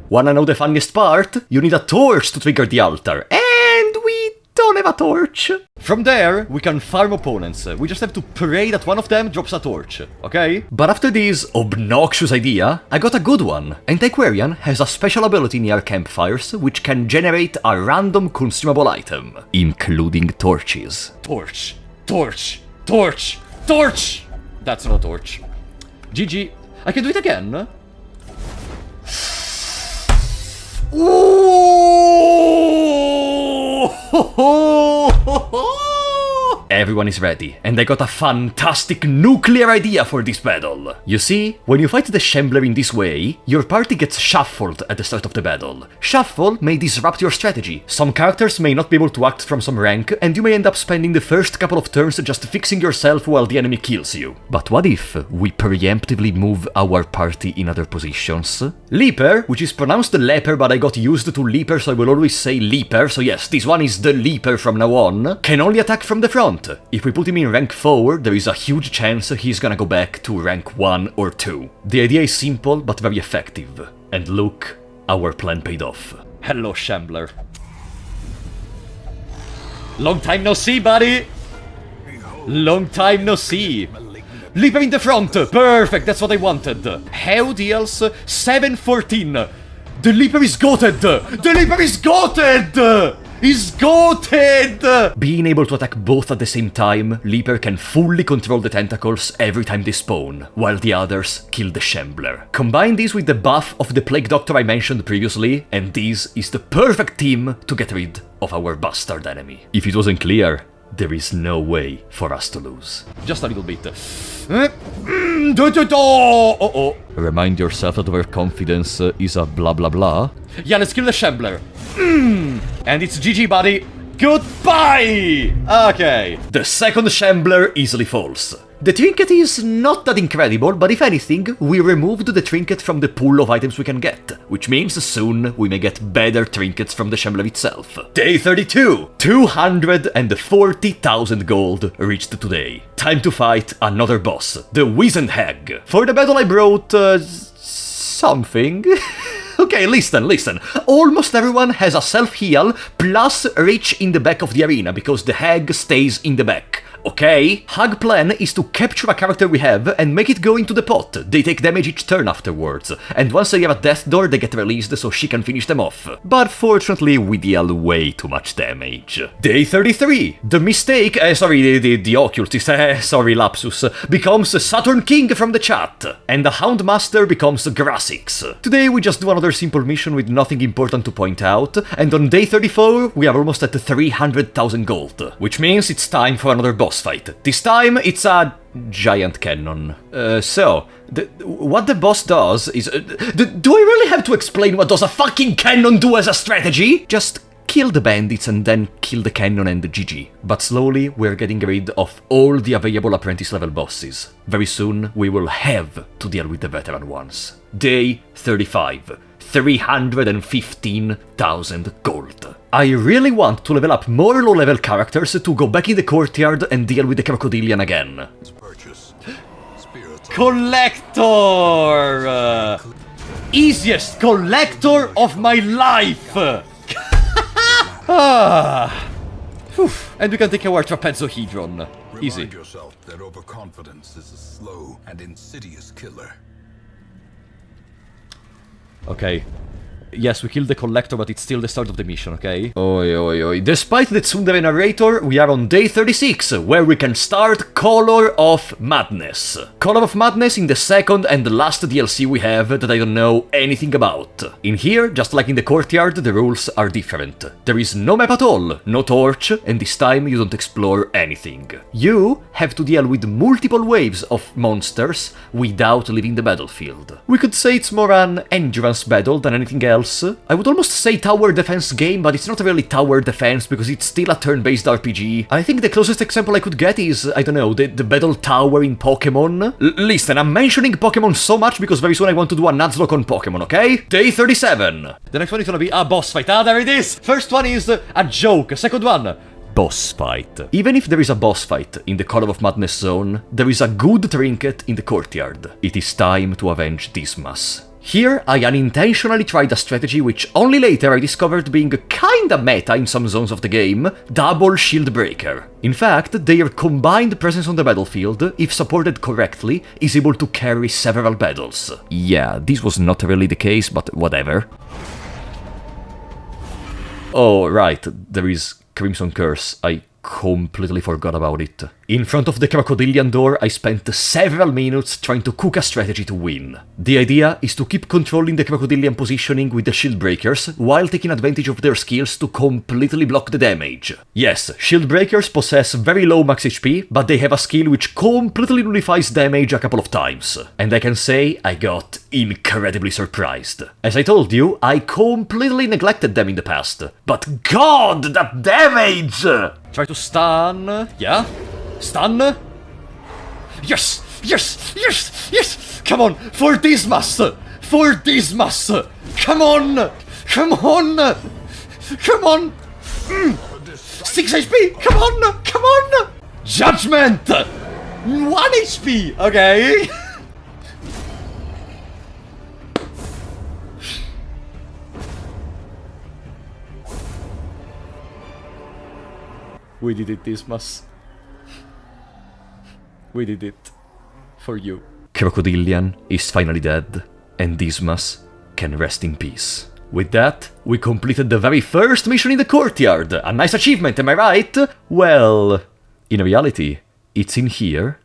Wanna know the funniest part? You need a torch to trigger the altar, and we don't have a torch. From there, we can farm opponents. We just have to pray that one of them drops a torch, okay? But after this obnoxious idea, I got a good one. Antiquarian has a special ability near campfires which can generate a random consumable item, including torches. Torch, torch, torch, torch! That's not a torch. GG. I can do it again. Ooh! Everyone is ready, and I got a fantastic nuclear idea for this battle. You see, when you fight the Shambler in this way, your party gets shuffled at the start of the battle. Shuffle may disrupt your strategy. Some characters may not be able to act from some rank, and you may end up spending the first couple of turns just fixing yourself while the enemy kills you. But what if we preemptively move our party in other positions? Leaper, which is pronounced leper, but I got used to leaper, so I will always say leaper, so yes, this one is the leaper from now on, can only attack from the front. front. If we put him in rank 4, there is a huge chance he's gonna go back to rank 1 or 2. The idea is simple but very effective. And look, our plan paid off. Hello, Shambler. Long time no see, buddy! Long time no see. Leaper in the front! Perfect, that's what I wanted. Hell deals 714. The Leaper is goated! The Leaper is goated! He's goated! Being able to attack both at the same time, Leaper can fully control the tentacles every time they spawn, while the others kill the Shambler. Combine this with the buff of the Plague Doctor I mentioned previously, and this is the perfect team to get rid of our bastard enemy. If it wasn't clear, there is no way for us to lose. Just a little bit. Uh-oh. Remind yourself that overconfidence is a blah blah blah. Yeah, let's kill the Shambler. And it's GG, buddy. Goodbye! Okay. The second Shambler easily falls. The trinket is not that incredible, but if anything, we removed the trinket from the pool of items we can get, which means soon we may get better trinkets from the Shambler itself. Day 32! 240,000 gold reached today. Time to fight another boss, the Wizened Hag. For the battle I brought, something. Okay, listen. Almost everyone has a self-heal plus reach in the back of the arena, because the hag stays in the back. Okay? Hag plan is to capture a character we have and make it go into the pot. They take damage each turn afterwards, and once they have a death door, they get released so she can finish them off. But fortunately, we deal way too much damage. Day 33. The mistake, the occultist, sorry lapsus, becomes Saturn King from the chat, and the Houndmaster becomes Grassix. Today we just do another simple mission with nothing important to point out, and on day 34, we are almost at 300,000 gold, which means it's time for another boss fight. This time, it's a giant cannon. What the boss does is... do I really have to explain what does a fucking cannon do as a strategy? Just kill the bandits and then kill the cannon and the GG. But slowly, we're getting rid of all the available apprentice level bosses. Very soon, we will have to deal with the veteran ones. Day 35. 315,000 gold. I really want to level up more low-level characters to go back in the courtyard and deal with the Crocodilian again. Collector! Easiest collector of my life! And we can take our trapezohedron. Easy. Remind yourself that overconfidence is a slow and insidious killer. Okay. Yes, we killed the Collector, but it's still the start of the mission, okay? Oi. Despite the tsundere narrator, we are on day 36, where we can start Color of Madness. Color of Madness in the second and last DLC we have that I don't know anything about. In here, just like in the courtyard, the rules are different. There is no map at all, no torch, and this time you don't explore anything. You have to deal with multiple waves of monsters without leaving the battlefield. We could say it's more an endurance battle than anything else. I would almost say tower defense game, but it's not really tower defense because it's still a turn-based RPG. I think the closest example I could get is, I don't know, the battle tower in Pokemon. Listen, I'm mentioning Pokemon so much because very soon I want to do a Nuzlocke on Pokemon, okay? Day 37. The next one is gonna be a boss fight. Ah, there it is! First one is a joke. Second one, boss fight. Even if there is a boss fight in the Color of Madness zone, there is a good trinket in the courtyard. It is time to avenge Dismas. Here, I unintentionally tried a strategy which only later I discovered being kinda meta in some zones of the game, Double Shield Breaker. In fact, their combined presence on the battlefield, if supported correctly, is able to carry several battles. Yeah, this was not really the case, but whatever. Oh, right, there is Crimson Curse. I completely forgot about it. In front of the Crocodilian door, I spent several minutes trying to cook a strategy to win. The idea is to keep controlling the Crocodilian positioning with the shield breakers, while taking advantage of their skills to completely block the damage. Yes, shield breakers possess very low max HP, but they have a skill which completely nullifies damage a couple of times. And I can say I got incredibly surprised. As I told you, I completely neglected them in the past. But god, that damage! Try to stun. Yeah? Stun. Yes! Come on! For Dismas! For Dismas! Come on! 6 HP! Come on! Judgment! 1 HP! Okay. We did it, Dismas. We did it. For you. Crocodilian is finally dead, and Dismas can rest in peace. With that, we completed the very first mission in the courtyard. A nice achievement, am I right? Well, in reality, it's in here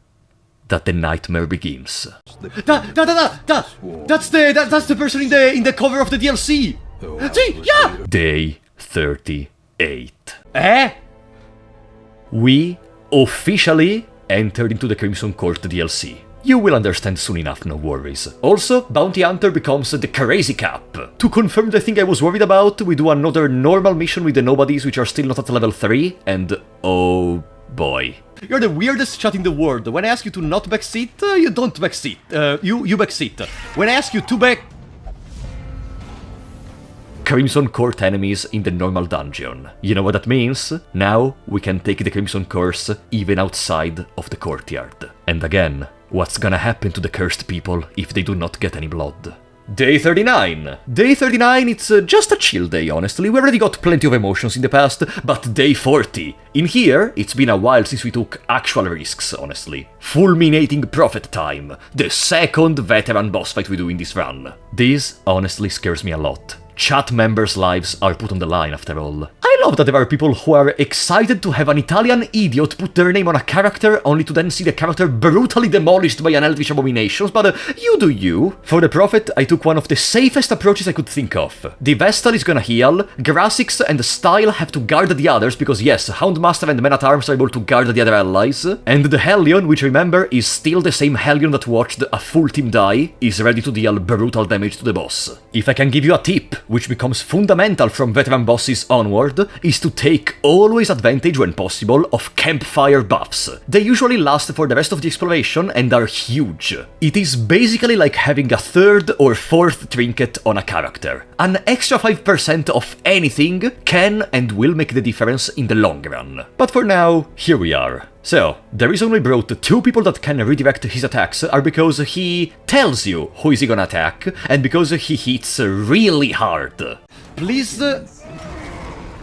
that the nightmare begins. That's the person in the cover of the DLC. See, yeah. Day 38. We officially entered into the Crimson Court DLC. You will understand soon enough, no worries. Also, Bounty Hunter becomes the Crazy Cap. To confirm the thing I was worried about, we do another normal mission with the Nobodies, which are still not at level 3, and oh boy. You're the weirdest chat in the world. When I ask you to not backseat, you don't backseat. You backseat. When I ask you to back... Crimson Court enemies in the normal dungeon. You know what that means? Now we can take the Crimson Curse even outside of the courtyard. And again, what's gonna happen to the cursed people if they do not get any blood? Day 39. Day 39, it's just a chill day, honestly. We already got plenty of emotions in the past, but day 40. In here, it's been a while since we took actual risks, honestly. Fulminating Prophet time. The second veteran boss fight we do in this run. This honestly scares me a lot. Chat members' lives are put on the line, after all. I love that there are people who are excited to have an Italian idiot put their name on a character only to then see the character brutally demolished by an elvish abomination, but you do you. For the Prophet, I took one of the safest approaches I could think of. The Vestal is gonna heal, Grassix and Style have to guard the others, because yes, Houndmaster and Men-at-Arms are able to guard the other allies, and the Hellion, which remember is still the same Hellion that watched a full team die, is ready to deal brutal damage to the boss. If I can give you a tip, which becomes fundamental from veteran bosses onward, is to take always advantage when possible of campfire buffs. They usually last for the rest of the exploration and are huge. It is basically like having a third or fourth trinket on a character. An extra 5% of anything can and will make the difference in the long run. But for now, here we are. So, the reason we brought 2 people that can redirect his attacks are because he tells you who is he gonna attack, and because he hits really hard. Please...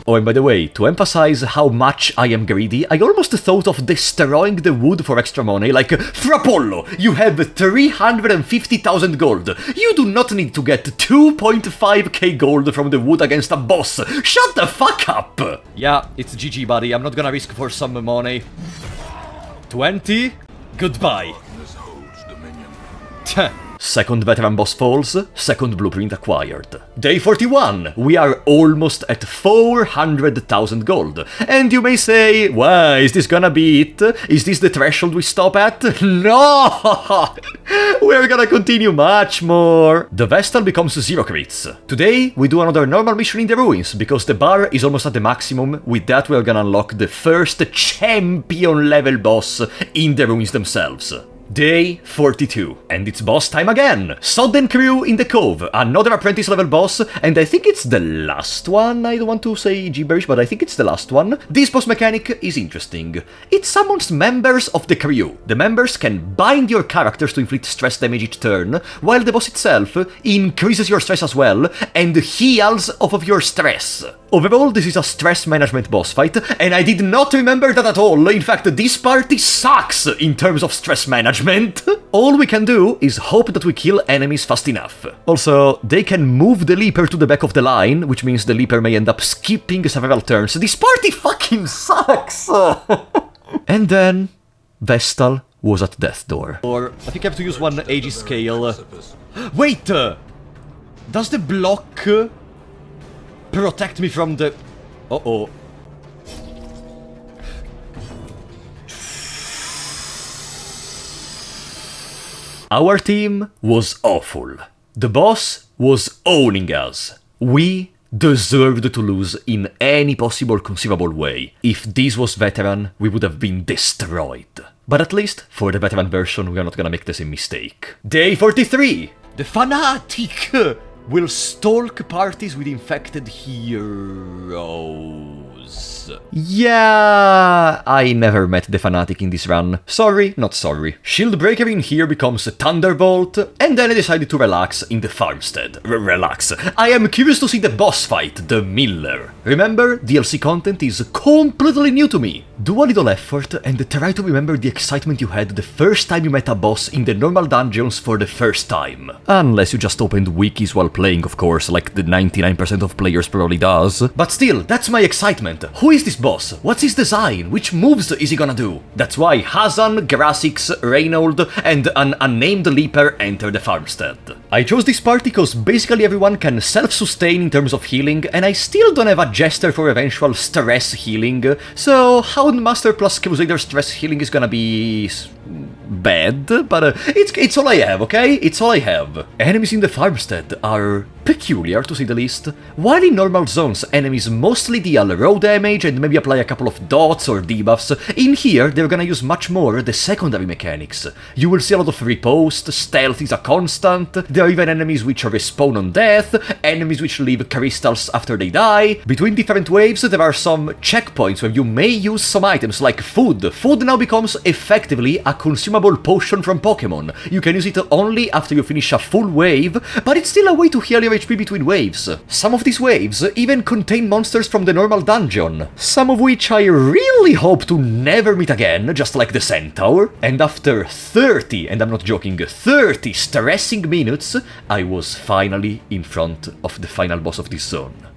Oh, and by the way, to emphasize how much I am greedy, I almost thought of destroying the wood for extra money, like, Frapollo, you have 350,000 gold. You do not need to get 2.5k gold from the wood against a boss. Shut the fuck up! Yeah, it's GG, buddy. I'm not gonna risk for some money. 20? Goodbye. Second veteran boss falls, second blueprint acquired. Day 41, we are almost at 400,000 gold. And you may say, why, is this gonna be it? Is this the threshold we stop at? No! We're gonna continue much more. The Vestal becomes 0 crits. Today, we do another normal mission in the ruins, because the bar is almost at the maximum. With that, we're gonna unlock the first champion level boss in the ruins themselves. Day 42, and it's boss time again! Sodden Crew in the Cove, another apprentice level boss, and I think it's the last one. I don't want to say gibberish, but I think it's the last one. This boss mechanic is interesting. It summons members of the crew. The members can bind your characters to inflict stress damage each turn, while the boss itself increases your stress as well, and heals off of your stress. Overall, this is a stress management boss fight, and I did not remember that at all. In fact, this party sucks in terms of stress management. All we can do is hope that we kill enemies fast enough. Also, they can move the Leaper to the back of the line, which means the Leaper may end up skipping several turns. This party fucking sucks! And then, Vestal was at death door. Or, I think I have to use one AG scale. Wait! Does the block... protect me from the... Uh-oh. Our team was awful. The boss was owning us. We deserved to lose in any possible conceivable way. If this was veteran, we would have been destroyed. But at least, for the veteran version, we are not gonna make the same mistake. Day 43! The fanatic will stalk parties with infected heroes. issues. Yeah, I never met the Fanatic in this run. Sorry, not sorry. Shieldbreaker in here becomes a Thunderbolt, and then I decided to relax in the farmstead. Relax. I am curious to see the boss fight, the Miller. Remember, DLC content is completely new to me. Do a little effort and try to remember the excitement you had the first time you met a boss in the normal dungeons for the first time. Unless you just opened wikis while playing, of course, like the 99% of players probably does. But still, that's my excitement. Who is this boss? What's his design? Which moves is he gonna do? That's why Hazan, Grassix, Reynold, and an unnamed Leaper enter the farmstead. I chose this party because basically everyone can self-sustain in terms of healing, and I still don't have a Jester for eventual stress healing, so Houndmaster plus Crusader stress healing is gonna be bad, but it's all I have, okay? It's all I have. Enemies in the farmstead are peculiar, to say the least. While in normal zones, enemies mostly deal raw damage and maybe apply a couple of dots or debuffs, in here they're gonna use much more the secondary mechanics. You will see a lot of riposte, stealth is a constant, there are even enemies which respawn on death, enemies which leave crystals after they die. Between different waves there are some checkpoints where you may use some items like food. Food now becomes effectively a consumable potion from Pokemon. You can use it only after you finish a full wave, but it's still a way to heal your HP between waves. Some of these waves even contain monsters from the normal dungeon, some of which I really hope to never meet again, just like the Centaur. And after 30, and I'm not joking, 30 stressing minutes, I was finally in front of the final boss of this zone,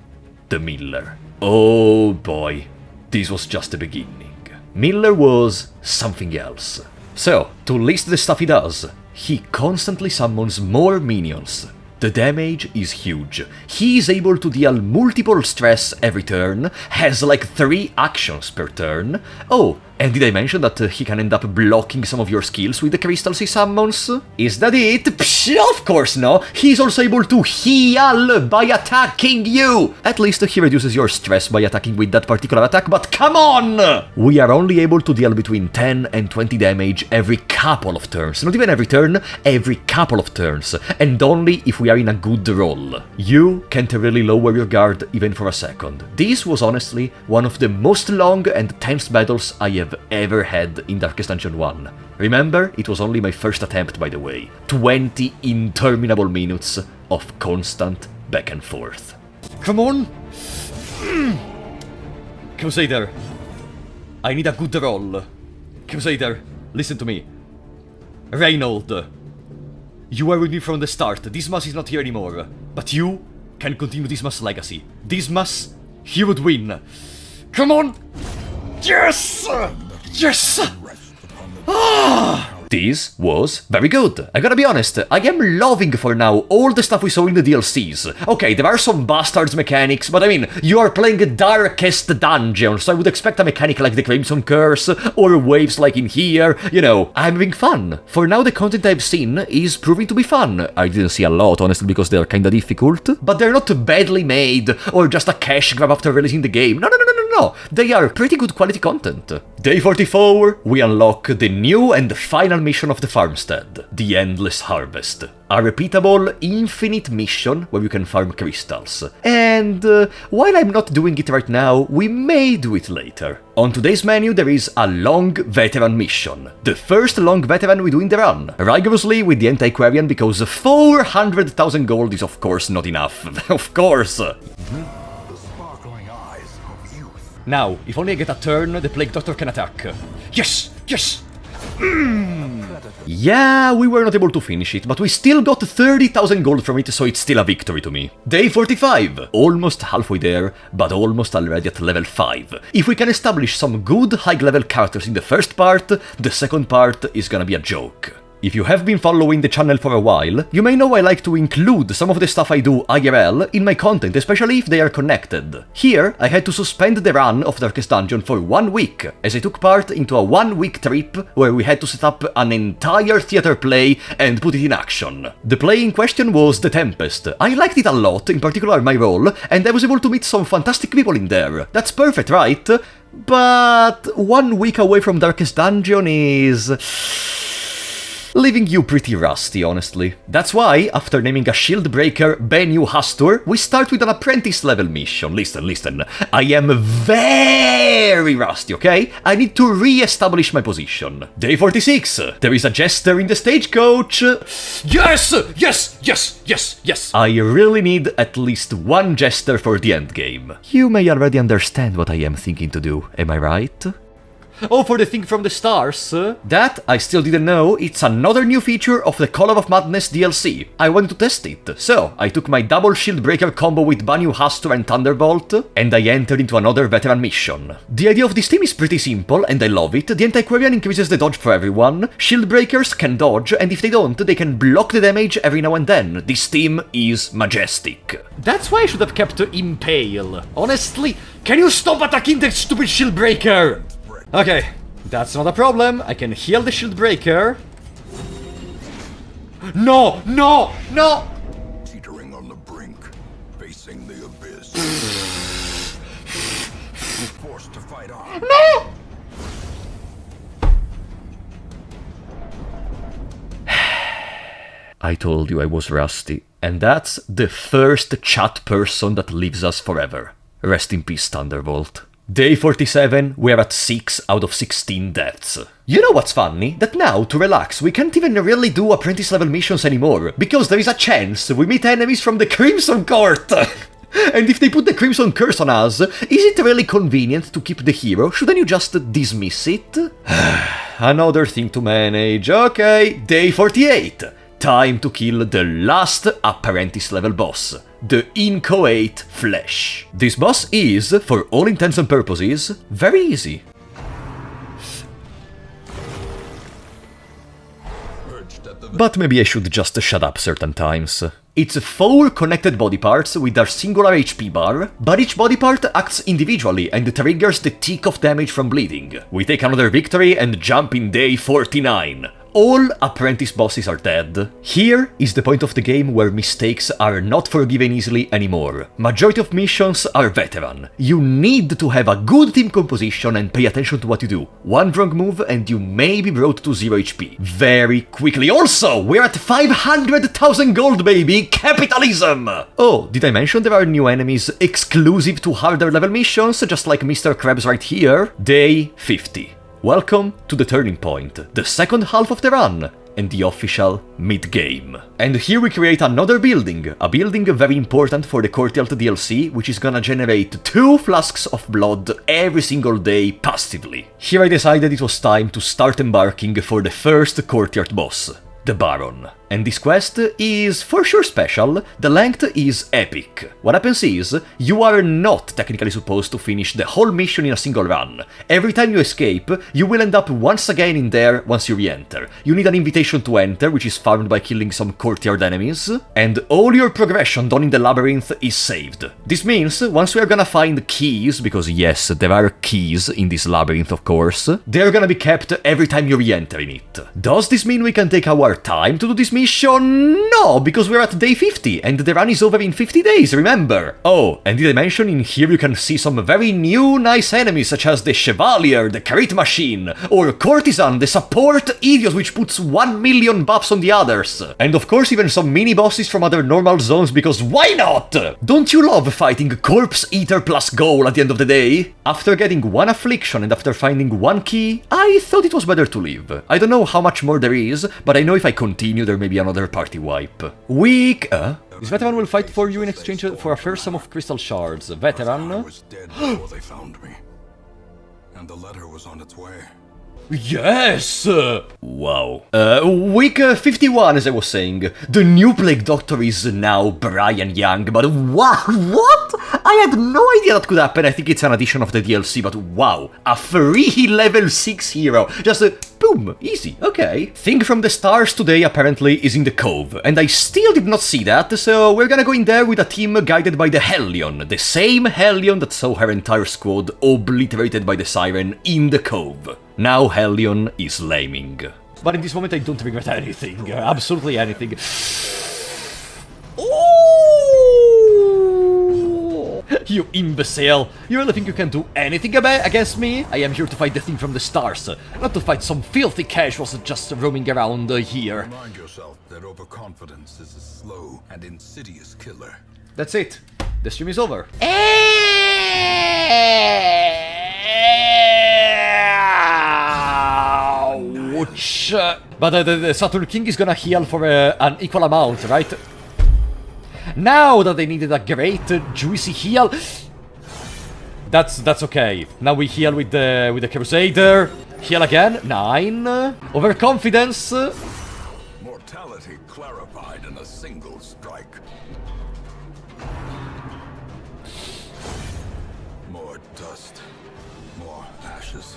the Miller. Oh boy, this was just the beginning. Miller was something else. So, to list the stuff he does, he constantly summons more minions. The damage is huge. He is able to deal multiple stress every turn, has like 3 actions per turn. Oh, and did I mention that he can end up blocking some of your skills with the crystals he summons? Is that it? Psh, of course no! He's also able to heal by attacking you! At least he reduces your stress by attacking with that particular attack, but come on! We are only able to deal between 10 and 20 damage every couple of turns. Not even every turn, every couple of turns. And only if we are in a good roll. You can't really lower your guard even for a second. This was honestly one of the most long and tense battles I have ever had in Darkest Dungeon 1. Remember, it was only my first attempt, by the way. 20 interminable minutes of constant back and forth. Come on! Crusader, I need a good roll. Crusader, listen to me. Reynold, you were with me from the start. Dismas is not here anymore. But you can continue Dismas' legacy. Dismas, he would win. Come on! Yes! Yes! This was very good. I gotta be honest, I am loving for now all the stuff we saw in the DLCs. Okay, there are some bastards mechanics, but I mean, you are playing Darkest Dungeon, so I would expect a mechanic like the Crimson Curse, or waves like in here, you know, I'm having fun. For now, the content I've seen is proving to be fun. I didn't see a lot, honestly, because they're kinda difficult, but they're not badly made, or just a cash grab after releasing the game. No, they are pretty good quality content. Day 44, we unlock the new and final mission of the farmstead, the Endless Harvest. A repeatable, infinite mission where you can farm crystals. And while I'm not doing it right now, we may do it later. On today's menu there is a Long Veteran mission. The first Long Veteran we do in the run. Rigorously with the Antiquarian because 400,000 gold is of course not enough. Of course! Now, if only I get a turn, the Plague Doctor can attack. Yes! Yes! Yeah, we were not able to finish it, but we still got 30,000 gold from it, so it's still a victory to me. Day 45! Almost halfway there, but almost already at level 5. If we can establish some good high-level characters in the first part, the second part is gonna be a joke. If you have been following the channel for a while, you may know I like to include some of the stuff I do IRL in my content, especially if they are connected. Here, I had to suspend the run of Darkest Dungeon for 1 week, as I took part into a 1-week trip where we had to set up an entire theater play and put it in action. The play in question was The Tempest. I liked it a lot, in particular my role, and I was able to meet some fantastic people in there. That's perfect, right? But 1 week away from Darkest Dungeon is leaving you pretty rusty, honestly. That's why, after naming a shield breaker Bennu Hastur, we start with an apprentice level mission. Listen, I am very rusty, okay? I need to re-establish my position. Day 46, there is a jester in the stagecoach. Yes! I really need at least one jester for the endgame. You may already understand what I am thinking to do, am I right? Oh, for the thing from the stars? That, I still didn't know, it's another new feature of the Color of Madness DLC. I wanted to test it, so I took my double shield breaker combo with Banyu Hastur and Thunderbolt, and I entered into another veteran mission. The idea of this team is pretty simple, and I love it. The Antiquarian increases the dodge for everyone, shield breakers can dodge, and if they don't, they can block the damage every now and then. This team is majestic. That's why I should have kept Impale. Honestly, can you stop attacking that stupid shield breaker? Okay, that's not a problem. I can heal the shield breaker. No! Teetering on the brink, facing the abyss. Forced to fight on. No! I told you I was rusty, and that's the first chat person that leaves us forever. Rest in peace, Thunderbolt. Day 47, we're at 6 out of 16 deaths. You know what's funny? That now, to relax, we can't even really do apprentice level missions anymore, because there is a chance we meet enemies from the Crimson Court! And if they put the Crimson Curse on us, is it really convenient to keep the hero? Shouldn't you just dismiss it? Another thing to manage. Okay, day 48. Time to kill the last apprentice level boss, the Inchoate Flesh. This boss is, for all intents and purposes, very easy. But maybe I should just shut up certain times. It's 4 connected body parts with their singular HP bar, but each body part acts individually and triggers the tick of damage from bleeding. We take another victory and jump in day 49. All apprentice bosses are dead. Here is the point of the game where mistakes are not forgiven easily anymore. Majority of missions are veteran. You need to have a good team composition and pay attention to what you do. One wrong move and you may be brought to 0 HP. Very quickly. Also, we're at 500,000 gold, baby! Capitalism! Oh, did I mention there are new enemies exclusive to harder level missions, just like Mr. Krabs right here? Day 50. Welcome to the turning point, the second half of the run, and the official mid-game. And here we create another building, a building very important for the Courtyard DLC, which is gonna generate 2 flasks of blood every single day passively. Here I decided it was time to start embarking for the first Courtyard boss, the Baron. And this quest is for sure special, the length is epic. What happens is, you are not technically supposed to finish the whole mission in a single run. Every time you escape, you will end up once again in there once you re-enter. You need an invitation to enter, which is farmed by killing some courtyard enemies, and all your progression done in the labyrinth is saved. This means, once we are gonna find keys, because yes, there are keys in this labyrinth of course, they're gonna be kept every time you re-enter in it. Does this mean we can take our time to do this mission? No, because we're at day 50, and the run is over in 50 days, remember? Oh, and did I mention in here you can see some very new nice enemies, such as the Chevalier, the Crit Machine, or Courtesan, the Support Idiot, which puts 1 million buffs on the others. And of course even some mini-bosses from other normal zones, because why not? Don't you love fighting Corpse Eater plus goal at the end of the day? After getting 1 affliction and after finding 1 key, I thought it was better to leave. I don't know how much more there is, but I know if I continue there may be another party wipe. Weak, This veteran will fight for you in exchange for a fair sum of crystal shards. Veteran? I was dead before they found me. And the letter was on its way. Yes! Wow. Week 51, as I was saying. The new Plague Doctor is now Brian Young, but wow, what? I had no idea that could happen. I think it's an addition of the DLC, but wow. A free level 6 hero. Just boom, easy, okay. Thing from the stars today apparently is in the Cove, and I still did not see that, so we're gonna go in there with a team guided by the Hellion, the same Hellion that saw her entire squad obliterated by the Siren in the Cove. Now Hellion is lambing. But in this moment I don't regret anything, absolutely anything. Ooh! You imbecile! You really think you can do anything against me? I am here to fight the thing from the stars, not to fight some filthy casuals just roaming around here. Remind yourself that overconfidence is a slow and insidious killer. That's it. The stream is over. Ouch! But the Saturn King is gonna heal for an equal amount, right? Now that they needed a great juicy heal, that's okay. Now we heal with the Crusader. Heal again. 9. Overconfidence. Mortality clarified in a single strike. More dust, more ashes.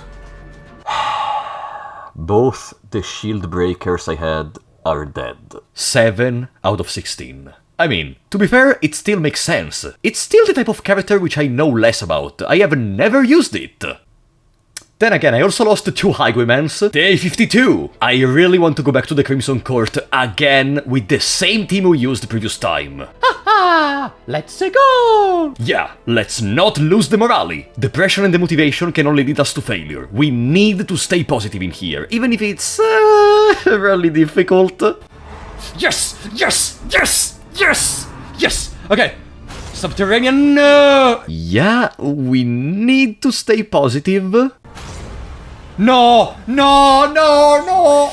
Both the shield breakers I had are dead. 7 out of 16. I mean, to be fair, it still makes sense. It's still the type of character which I know less about. I have never used it. Then again, I also lost 2 highwaymans. Day 52! I really want to go back to the Crimson Court again with the same team we used the previous time. Haha! Let's go! Yeah, let's not lose the morale. The pressure and the motivation can only lead us to failure. We need to stay positive in here, even if it's really difficult. Yes! Yes! Yes! Yes! Yes! Okay. Subterranean... Yeah, we need to stay positive. No! No! No!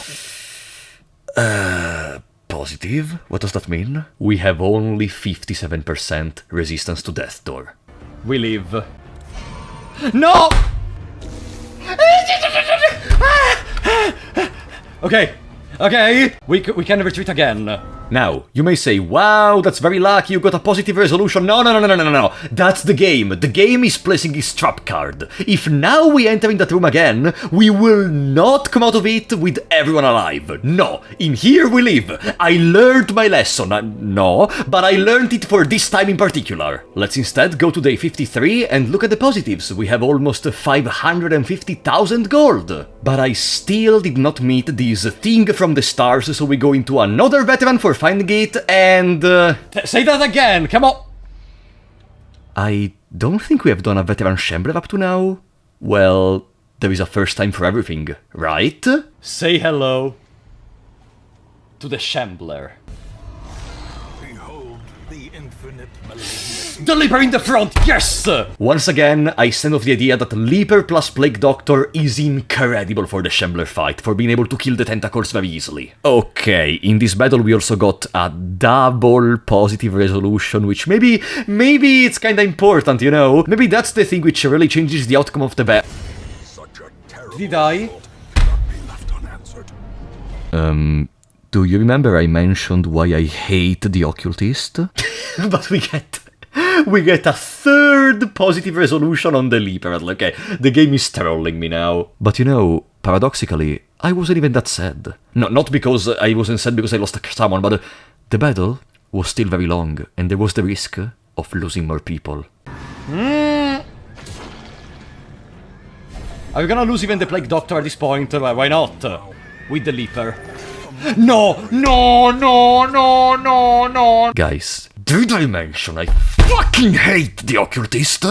No! Positive? What does that mean? We have only 57% resistance to Death Door. We live. No! Okay. Okay, we can retreat again. Now, you may say, wow, that's very lucky, you got a positive resolution. No, no, no, no, no, no, no. That's the game. The game is placing his trap card. If now we enter in that room again, we will not come out of it with everyone alive. No, in here we live. I learned my lesson. No, but I learned it for this time in particular. Let's instead go to day 53 and look at the positives. We have almost 550,000 gold. But I still did not meet this thing from the stars, so we go into another veteran for finding it, and... say that again, come on! I don't think we have done a veteran shambler up to now. Well, there is a first time for everything, right? Say hello to the shambler. Behold the infinite malignity. The Leaper in the front, yes! Once again, I stand off the idea that Leaper plus Plague Doctor is incredible for the Shambler fight, for being able to kill the tentacles very easily. Okay, in this battle we also got a double positive resolution, which maybe it's kinda important, you know? Maybe that's the thing which really changes the outcome of the battle. Such a terrible Did he die? result cannot be left unanswered. Do you remember I mentioned why I hate the Occultist? But we get a third positive resolution on the Leaper. Okay, the game is trolling me now. But you know, paradoxically, I wasn't even that sad. No, not because I wasn't sad because I lost someone, but the battle was still very long, and there was the risk of losing more people. Are we gonna lose even the Plague Doctor at this point? Why not? With the Leaper. No! No! No! No! No! No! Guys, did I mention I fucking hate the Occultist?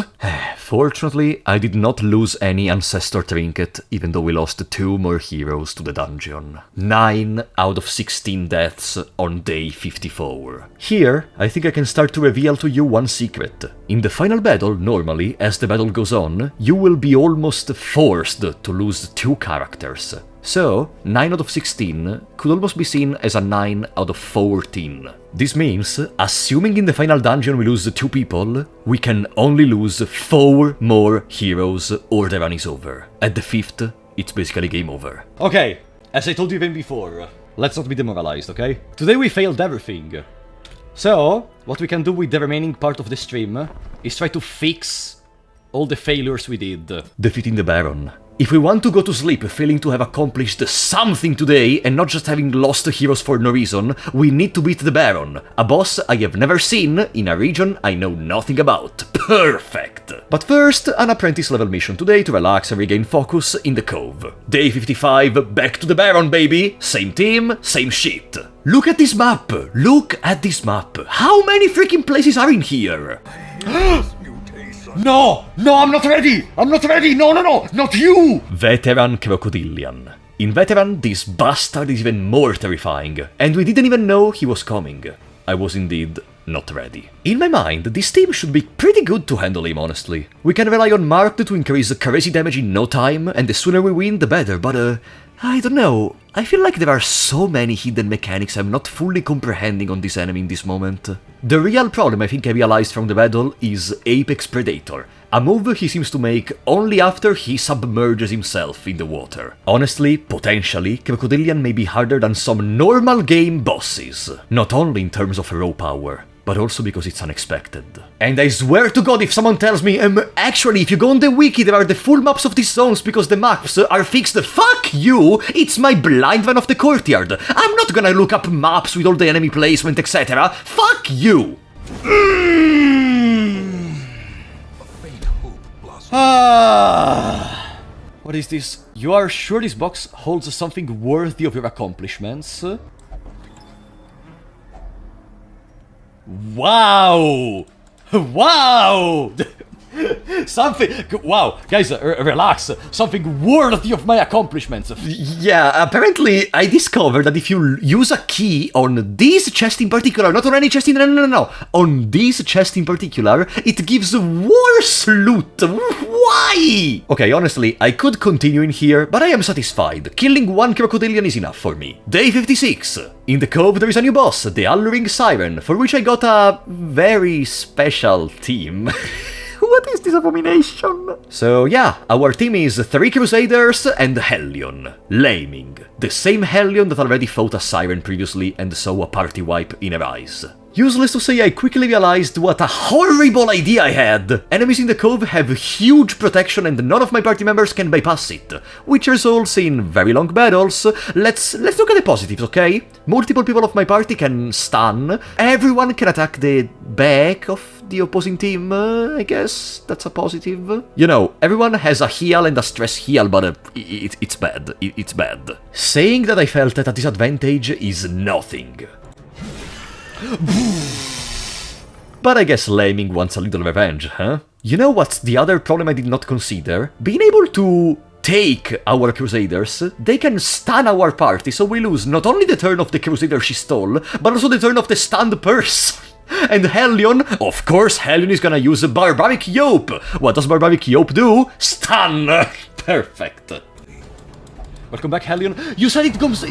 Fortunately, I did not lose any Ancestor Trinket, even though we lost 2 more heroes to the dungeon. 9 out of 16 deaths on day 54. Here, I think I can start to reveal to you one secret. In the final battle, normally, as the battle goes on, you will be almost forced to lose 2 characters. So, 9 out of 16 could almost be seen as a 9 out of 14. This means, assuming in the final dungeon we lose 2 people, we can only lose 4 more heroes or the run is over. At the 5th, it's basically game over. Okay, as I told you even before, let's not be demoralized, okay? Today we failed everything. So, what we can do with the remaining part of the stream is try to fix all the failures we did. Defeating the Baron. If we want to go to sleep feeling to have accomplished something today and not just having lost heroes for no reason, we need to beat the Baron, a boss I have never seen in a region I know nothing about. Perfect! But first, an apprentice level mission today to relax and regain focus in the Cove. Day 55, back to the Baron, baby! Same team, same shit. Look at this map! Look at this map! How many freaking places are in here? No! No, I'm not ready! I'm not ready! No, no, no! Not you! Veteran Crocodilian. In Veteran, this bastard is even more terrifying, and we didn't even know he was coming. I was indeed not ready. In my mind, this team should be pretty good to handle him, honestly. We can rely on Marked to increase crazy damage in no time, and the sooner we win, the better, but I don't know. I feel like there are so many hidden mechanics I'm not fully comprehending on this enemy in this moment. The real problem I think I realized from the battle is Apex Predator, a move he seems to make only after he submerges himself in the water. Honestly, potentially, Crocodilian may be harder than some normal game bosses, not only in terms of raw power, but also because it's unexpected. And I swear to God, if someone tells me, actually, if you go on the wiki, there are the full maps of these zones because the maps are fixed, fuck you! It's my blind van of the courtyard! I'm not gonna look up maps with all the enemy placement, etc. Fuck you! What is this? You are sure this box holds something worthy of your accomplishments? Wow! Wow! Something... Wow, guys, relax. Something worthy of my accomplishments. Yeah, apparently I discovered that if you use a key on this chest in particular, not on any chest in... No. On this chest in particular, it gives worse loot. Why? Okay, honestly, I could continue in here, but I am satisfied. Killing one Crocodilian is enough for me. Day 56. In the cove there is a new boss, the Alluring Siren, for which I got a very special team. What is this abomination? So yeah, our team is 3 Crusaders and Hellion. Laming. The same Hellion that already fought a Siren previously and saw a party wipe in her eyes. Useless to say, I quickly realized what a horrible idea I had! Enemies in the cove have huge protection and none of my party members can bypass it, which results in very long battles. Let's look at the positives, okay? Multiple people of my party can stun, everyone can attack the back of the opposing team, I guess that's a positive. You know, everyone has a heal and a stress heal, but it's bad, it's bad. Saying that I felt at a disadvantage is nothing. But I guess Laming wants a little revenge, huh? You know what's the other problem I did not consider? Being able to take our Crusaders, they can stun our party, so we lose not only the turn of the Crusader she stole, but also the turn of the stunned person. And Hellion, of course Hellion is gonna use Barbaric Yoke. What does Barbaric Yoke do? Stun! Perfect. Welcome back, Hellion. You said it goes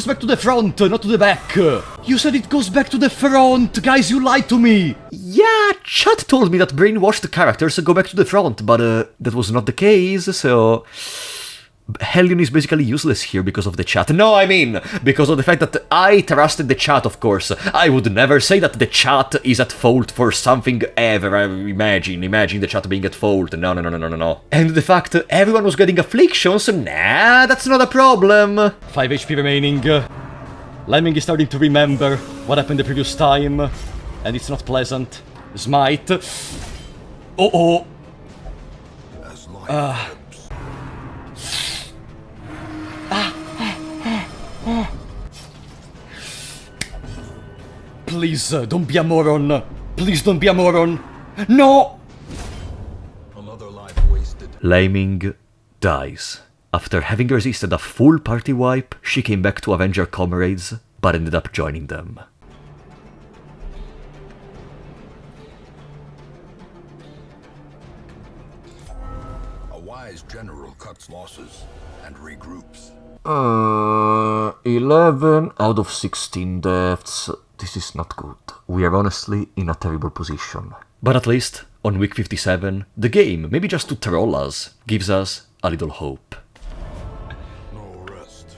back to the front, not to the back. You said it goes back to the front. Guys, you lied to me. Yeah, chat told me that brainwashed characters go back to the front, but that was not the case, so... Hellion is basically useless here because of the chat. No, I mean, because of the fact that I trusted the chat, of course. I would never say that the chat is at fault for something ever. Imagine the chat being at fault. No. And the fact everyone was getting afflictions, nah, that's not a problem. 5 HP remaining. Lemming is starting to remember what happened the previous time, and it's not pleasant. Smite. Oh. Please, don't be a moron. Please don't be a moron. No! Another life wasted. Laming dies. After having resisted a full party wipe, she came back to avenge her comrades, but ended up joining them. A wise general cuts losses and regroups. 11 out of 16 deaths. This is not good. We are honestly in a terrible position. But at least, on week 57, the game, maybe just to troll us, gives us a little hope. No rest.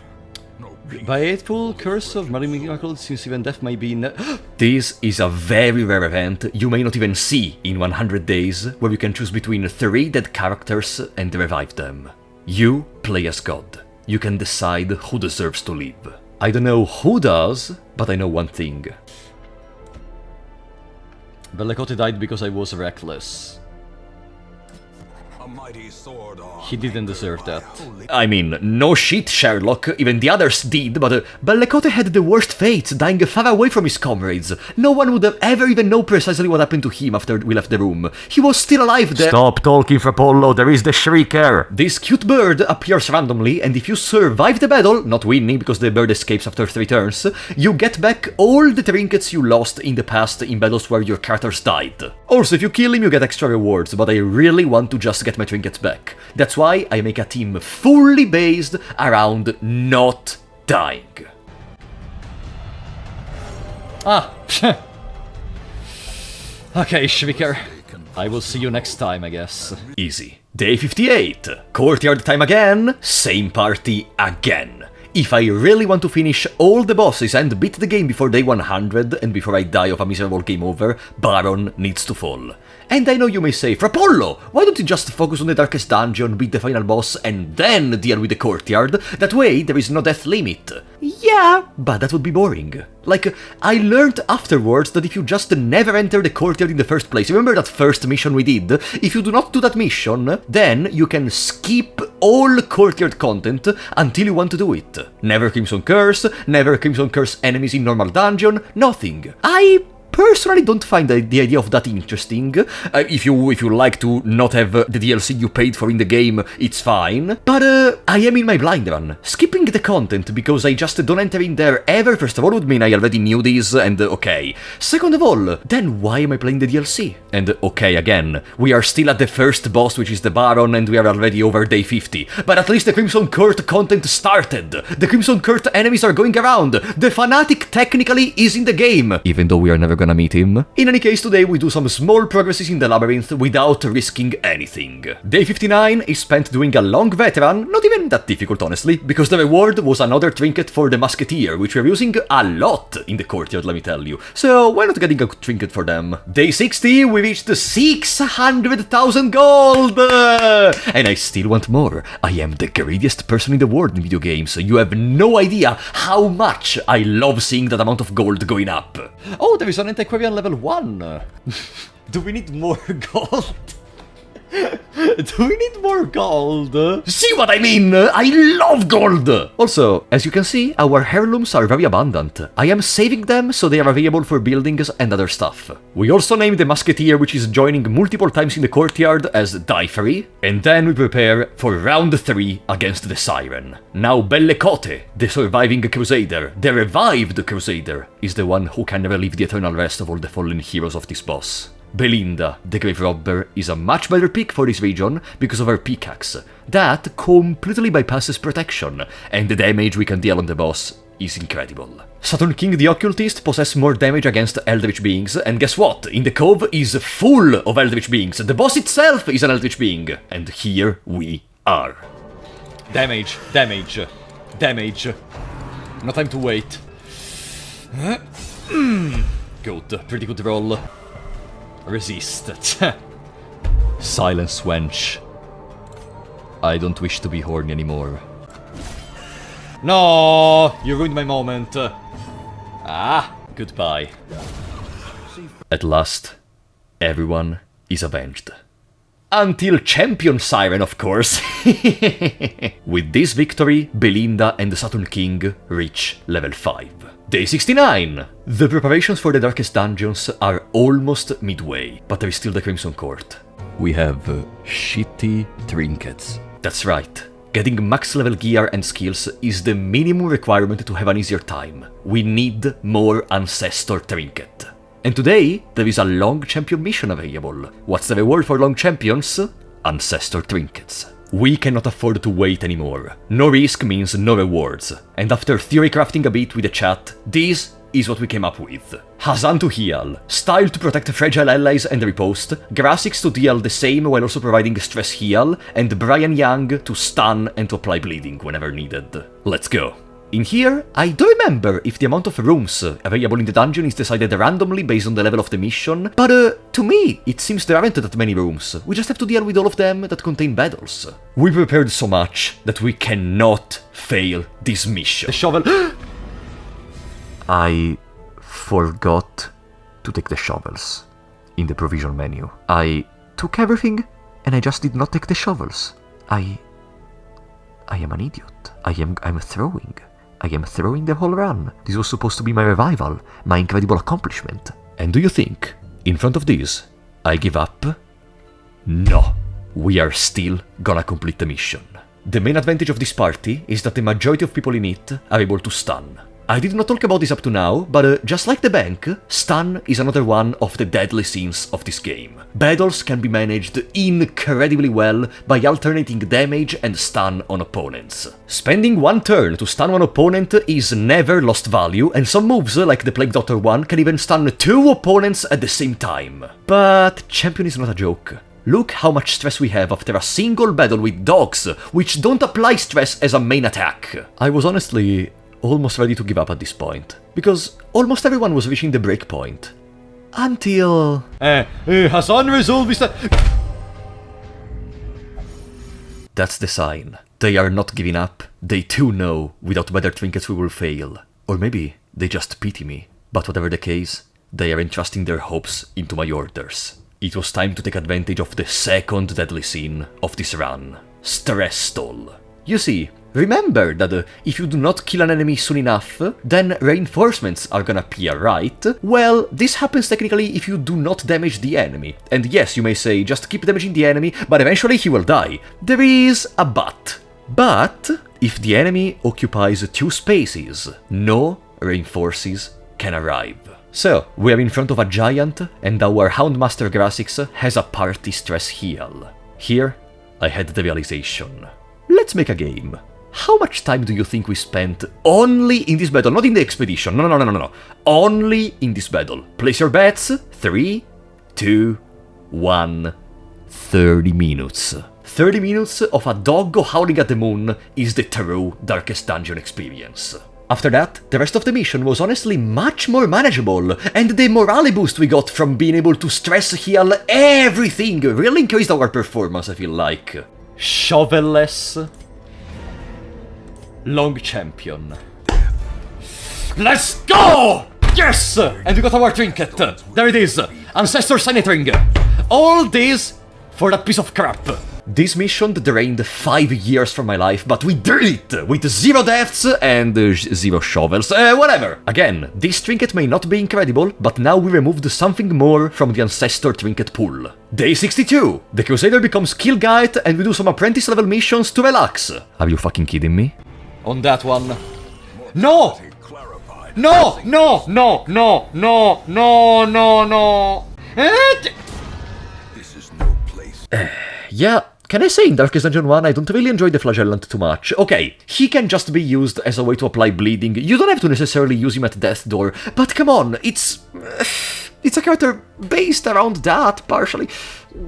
No peace. Faithful Curse of Mary Miracle, since even death may be This is a very rare event you may not even see in 100 days, where you can choose between 3 dead characters and revive them. You play as God. You can decide who deserves to live. I don't know who does, but I know one thing. Bellecote died because I was reckless. A mighty sword arm. He didn't deserve that. I mean, no shit, Sherlock, even the others did, but Bellecote had the worst fate, dying far away from his comrades. No one would have ever even know precisely what happened to him after we left the room. He was still alive there. Stop talking, Frapollo, there is the Shrieker! This cute bird appears randomly, and if you survive the battle, not winning because the bird escapes after 3 turns, you get back all the trinkets you lost in the past in battles where your characters died. Also, if you kill him, you get extra rewards, but I really want to just get my trinkets back. That's why I make a team fully based around not dying. Ah, okay, Shrieker. I will see you next time, I guess. Easy. Day 58. Courtyard time again, same party again. If I really want to finish all the bosses and beat the game before day 100 and before I die of a miserable game over, Baron needs to fall. And I know you may say, Frapollo, why don't you just focus on the darkest dungeon, beat the final boss, and then deal with the courtyard? That way, there is no death limit. Yeah, but that would be boring. Like, I learned afterwards that if you just never enter the courtyard in the first place, remember that first mission we did? If you do not do that mission, then you can skip all courtyard content until you want to do it. Never Crimson Curse enemies in normal dungeon, nothing. I personally don't find the idea of that interesting. If you like to not have the DLC you paid for in the game, it's fine. But I am in my blind run. Skipping the content because I just don't enter in there ever, first of all, would mean I already knew this, and okay. Second of all, then why am I playing the DLC? And okay, again, we are still at the first boss, which is the Baron, and we are already over day 50. But at least the Crimson Court content started. The Crimson Court enemies are going around. The Fanatic technically is in the game, even though we are never gonna meet him. In any case, today we do some small progresses in the labyrinth without risking anything. Day 59 is spent doing a long veteran, not even that difficult honestly, because the reward was another trinket for the Musketeer, which we're using a lot in the courtyard, let me tell you. So why not getting a trinket for them? Day 60, we reached 600,000 gold! And I still want more. I am the greediest person in the world in video games. You have no idea how much I love seeing that amount of gold going up. Oh, there is an antiquarian level 1. Do we need more gold? Do we need more gold? See what I mean? I love gold! Also, as you can see, our heirlooms are very abundant. I am saving them so they are available for buildings and other stuff. We also named the Musketeer, which is joining multiple times in the courtyard, as Die-Free. And then we prepare for round 3 against the Siren. Now Bellecote, the surviving Crusader, the revived Crusader, is the one who can relieve the eternal rest of all the fallen heroes of this boss. Belinda, the Grave Robber, is a much better pick for this region because of her pickaxe. That completely bypasses protection, and the damage we can deal on the boss is incredible. Saturn King the Occultist possesses more damage against Eldritch Beings, and guess what? In the Cove is full of Eldritch Beings. The boss itself is an Eldritch Being, and here we are. Damage, damage, damage. No time to wait. Good, pretty good roll. Resist. Silence, wench. I don't wish to be horny anymore. No, you ruined my moment. Ah, goodbye. At last, everyone is avenged. Until Champion Siren, of course. With this victory, Belinda and the Saturn King reach level 5. Day 69! The preparations for the darkest dungeons are almost midway, but there is still the Crimson Court. We have shitty trinkets. That's right. Getting max level gear and skills is the minimum requirement to have an easier time. We need more Ancestor Trinket. And today, there is a Long Champion mission available. What's the reward for Long Champions? Ancestor Trinkets. We cannot afford to wait anymore. No risk means no rewards. And after theory crafting a bit with the chat, this is what we came up with. Hazan to heal, Style to protect fragile allies and riposte, Grassix to deal the same while also providing stress heal, and Brian Young to stun and to apply bleeding whenever needed. Let's go. In here, I don't remember if the amount of rooms available in the dungeon is decided randomly based on the level of the mission, but to me, it seems there aren't that many rooms. We just have to deal with all of them that contain battles. We prepared so much that we cannot fail this mission. The shovel... I forgot to take the shovels in the provision menu. I took everything and I just did not take the shovels. I am an idiot. I'm throwing. I am throwing the whole run. This was supposed to be my revival, my incredible accomplishment. And do you think, in front of this, I give up? No. We are still gonna complete the mission. The main advantage of this party is that the majority of people in it are able to stun. I did not talk about this up to now, but just like the bank, stun is another one of the deadly sins of this game. Battles can be managed incredibly well by alternating damage and stun on opponents. Spending one turn to stun one opponent is never lost value, and some moves, like the Plague Doctor one, can even stun 2 opponents at the same time. But Champion is not a joke. Look how much stress we have after a single battle with dogs, which don't apply stress as a main attack. I was honestly almost ready to give up at this point, because almost everyone was reaching the break point. Until... Hassan resolved this... That's the sign. They are not giving up. They too know without weather trinkets we will fail. Or maybe they just pity me. But whatever the case, they are entrusting their hopes into my orders. It was time to take advantage of the second deadly sin of this run. Stress stall. You see, remember that if you do not kill an enemy soon enough, then reinforcements are gonna appear, right? Well, this happens technically if you do not damage the enemy. And yes, you may say, just keep damaging the enemy, but eventually he will die. There is a but. But, if the enemy occupies 2 spaces, no reinforces can arrive. So, we are in front of a giant, and our Houndmaster Grassix has a party stress heal. Here, I had the realization. Let's make a game. How much time do you think we spent only in this battle? Not in the expedition, no. Only in this battle. Place your bets. 3, 2, 1... 30 minutes. 30 minutes of a dog howling at the moon is the true Darkest Dungeon experience. After that, the rest of the mission was honestly much more manageable, and the morale boost we got from being able to stress heal everything really increased our performance, I feel like. Shovelless Long Champion. Let's go! Yes! And we got our trinket. There it is. Ancestor Signet Ring. All this for that piece of crap. This mission drained 5 years from my life, but we did it! With 0 deaths and 0 shovels, whatever. Again, this trinket may not be incredible, but now we removed something more from the Ancestor trinket pool. Day 62! The Crusader becomes Kill Guide and we do some apprentice level missions to relax. Are you fucking kidding me? On that one... No! No! No! No! No! No! No! No! No! This is no place. Yeah, can I say in Darkest Dungeon 1 I don't really enjoy the Flagellant too much. Okay, he can just be used as a way to apply bleeding, you don't have to necessarily use him at Death Door, but come on, it's a character based around that, partially.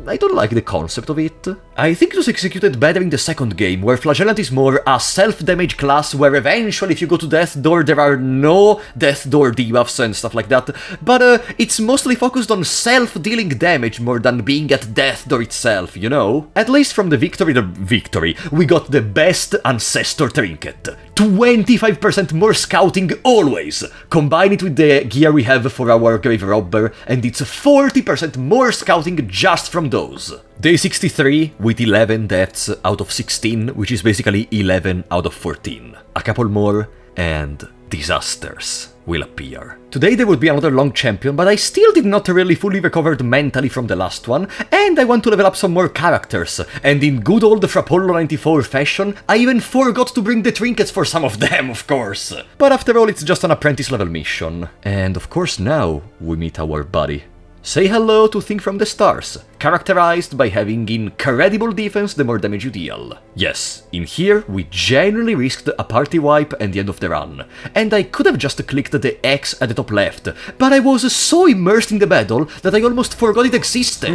I don't like the concept of it. I think it was executed better in the second game, where Flagellant is more a self-damage class, where eventually if you go to Death Door there are no Death Door debuffs and stuff like that, but it's mostly focused on self-dealing damage more than being at Death Door itself, you know? At least from the victory, we got the best Ancestor trinket. 25% more scouting always! Combine it with the gear we have for our Grave Robber, and it's 40% more scouting just from those. Day 63 with 11 deaths out of 16, which is basically 11 out of 14. A couple more, and disasters will appear. Today there would be another Long Champion, but I still did not really fully recovered mentally from the last one, and I want to level up some more characters, and in good old Frapollo 94 fashion, I even forgot to bring the trinkets for some of them, of course. But after all, it's just an apprentice level mission. And of course now we meet our buddy. Say hello to Thing from the Stars, characterized by having incredible defense the more damage you deal. Yes, in here we genuinely risked a party wipe and the end of the run, and I could have just clicked the X at the top left, but I was so immersed in the battle that I almost forgot it existed.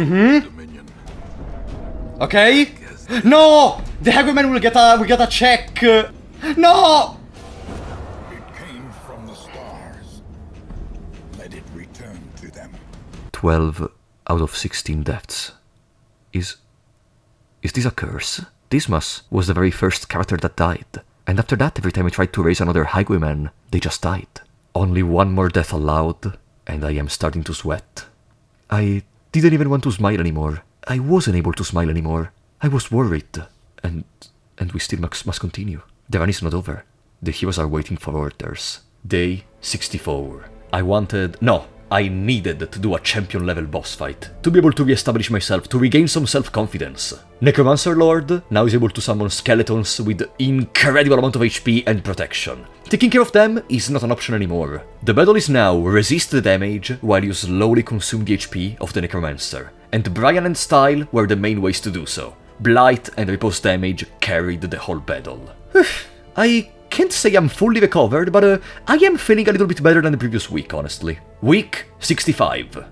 Okay? No! The Haggerman will get a check! No! 12 out of 16 deaths. Is this a curse? Dismas was the very first character that died, and after that every time I tried to raise another Highwayman, they just died. Only one more death allowed, and I am starting to sweat. I didn't even want to smile anymore. I wasn't able to smile anymore. I was worried. And we still must continue. The run is not over. The heroes are waiting for orders. Day 64. I needed to do a champion level boss fight, to be able to re-establish myself, to regain some self-confidence. Necromancer Lord now is able to summon skeletons with incredible amount of HP and protection. Taking care of them is not an option anymore. The battle is now resist the damage while you slowly consume the HP of the Necromancer, and Brian and Style were the main ways to do so. Blight and repose damage carried the whole battle. I can't say I'm fully recovered, but I am feeling a little bit better than the previous week, honestly. Week 65.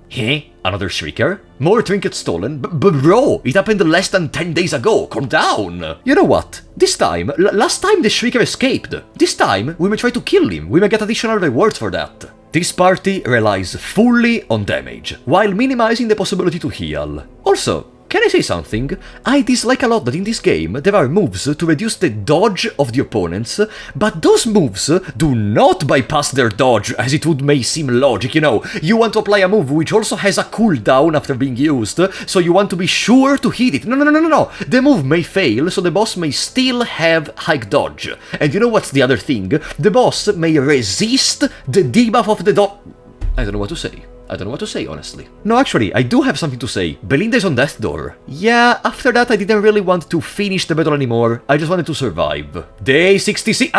Another Shrieker? More trinkets stolen? Bro, it happened less than 10 days ago, calm down! You know what? This time, last time the Shrieker escaped. This time, we may try to kill him, we may get additional rewards for that. This party relies fully on damage, while minimizing the possibility to heal. Also, can I say something? I dislike a lot that in this game there are moves to reduce the dodge of the opponents, but those moves do not bypass their dodge as it may seem logic, you know. You want to apply a move which also has a cooldown after being used, so you want to be sure to hit it. No. The move may fail, so the boss may still have high dodge. And you know what's the other thing? The boss may resist the debuff of the dodge. I don't know what to say, honestly. No, actually, I do have something to say. Belinda's on death door. Yeah, after that I didn't really want to finish the battle anymore. I just wanted to survive. Day 66.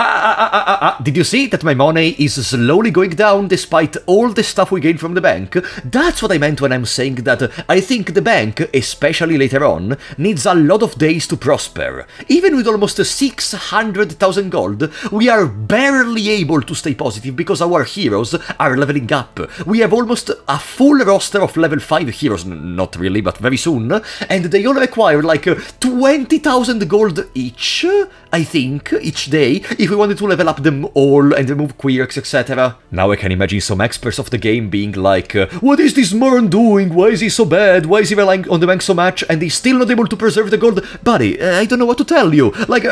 Did you see that my money is slowly going down despite all the stuff we gained from the bank? That's what I meant when I'm saying that I think the bank, especially later on, needs a lot of days to prosper. Even with almost 600,000 gold, we are barely able to stay positive because our heroes are leveling up. We have almost a full roster of level 5 heroes, not really, but very soon, and they all require like 20,000 gold each, I think, each day, if we wanted to level up them all and remove quirks, etc. Now I can imagine some experts of the game being like, what is this moron doing? Why is he so bad? Why is he relying on the bank so much? And he's still not able to preserve the gold? Buddy, I don't know what to tell you. Like,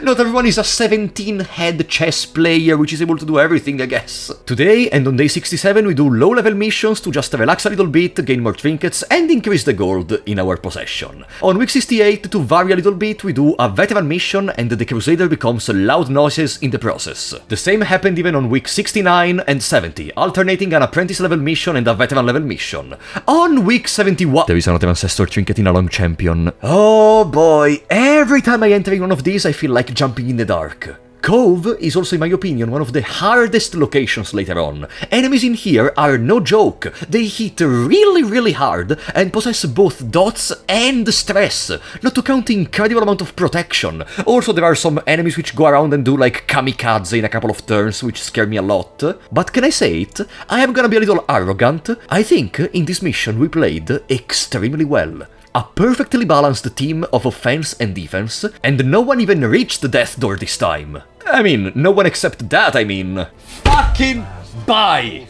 not everyone is a 17-head chess player which is able to do everything, I guess. Today, and on day 67, we do low-level missions to just relax a little bit, gain more trinkets, and increase the gold in our possession. On week 68, to vary a little bit, we do a veteran mission, and the Crusader becomes loud noises in the process. The same happened even on week 69 and 70, alternating an apprentice-level mission and a veteran-level mission. On week 71... There is another ancestor trinket in a long champion. Oh boy, every time I enter in one of these, I feel like jumping in the dark. Cove is also, in my opinion, one of the hardest locations later on. Enemies in here are no joke. They hit really hard and possess both dots and stress, not to count the incredible amount of protection. Also, there are some enemies which go around and do like kamikaze in a couple of turns, which scare me a lot. But can I say it? I am gonna be a little arrogant. I think in this mission we played extremely well. A perfectly balanced team of offense and defense, and no one even reached the death door this time. I mean, no one except that, Fucking bye!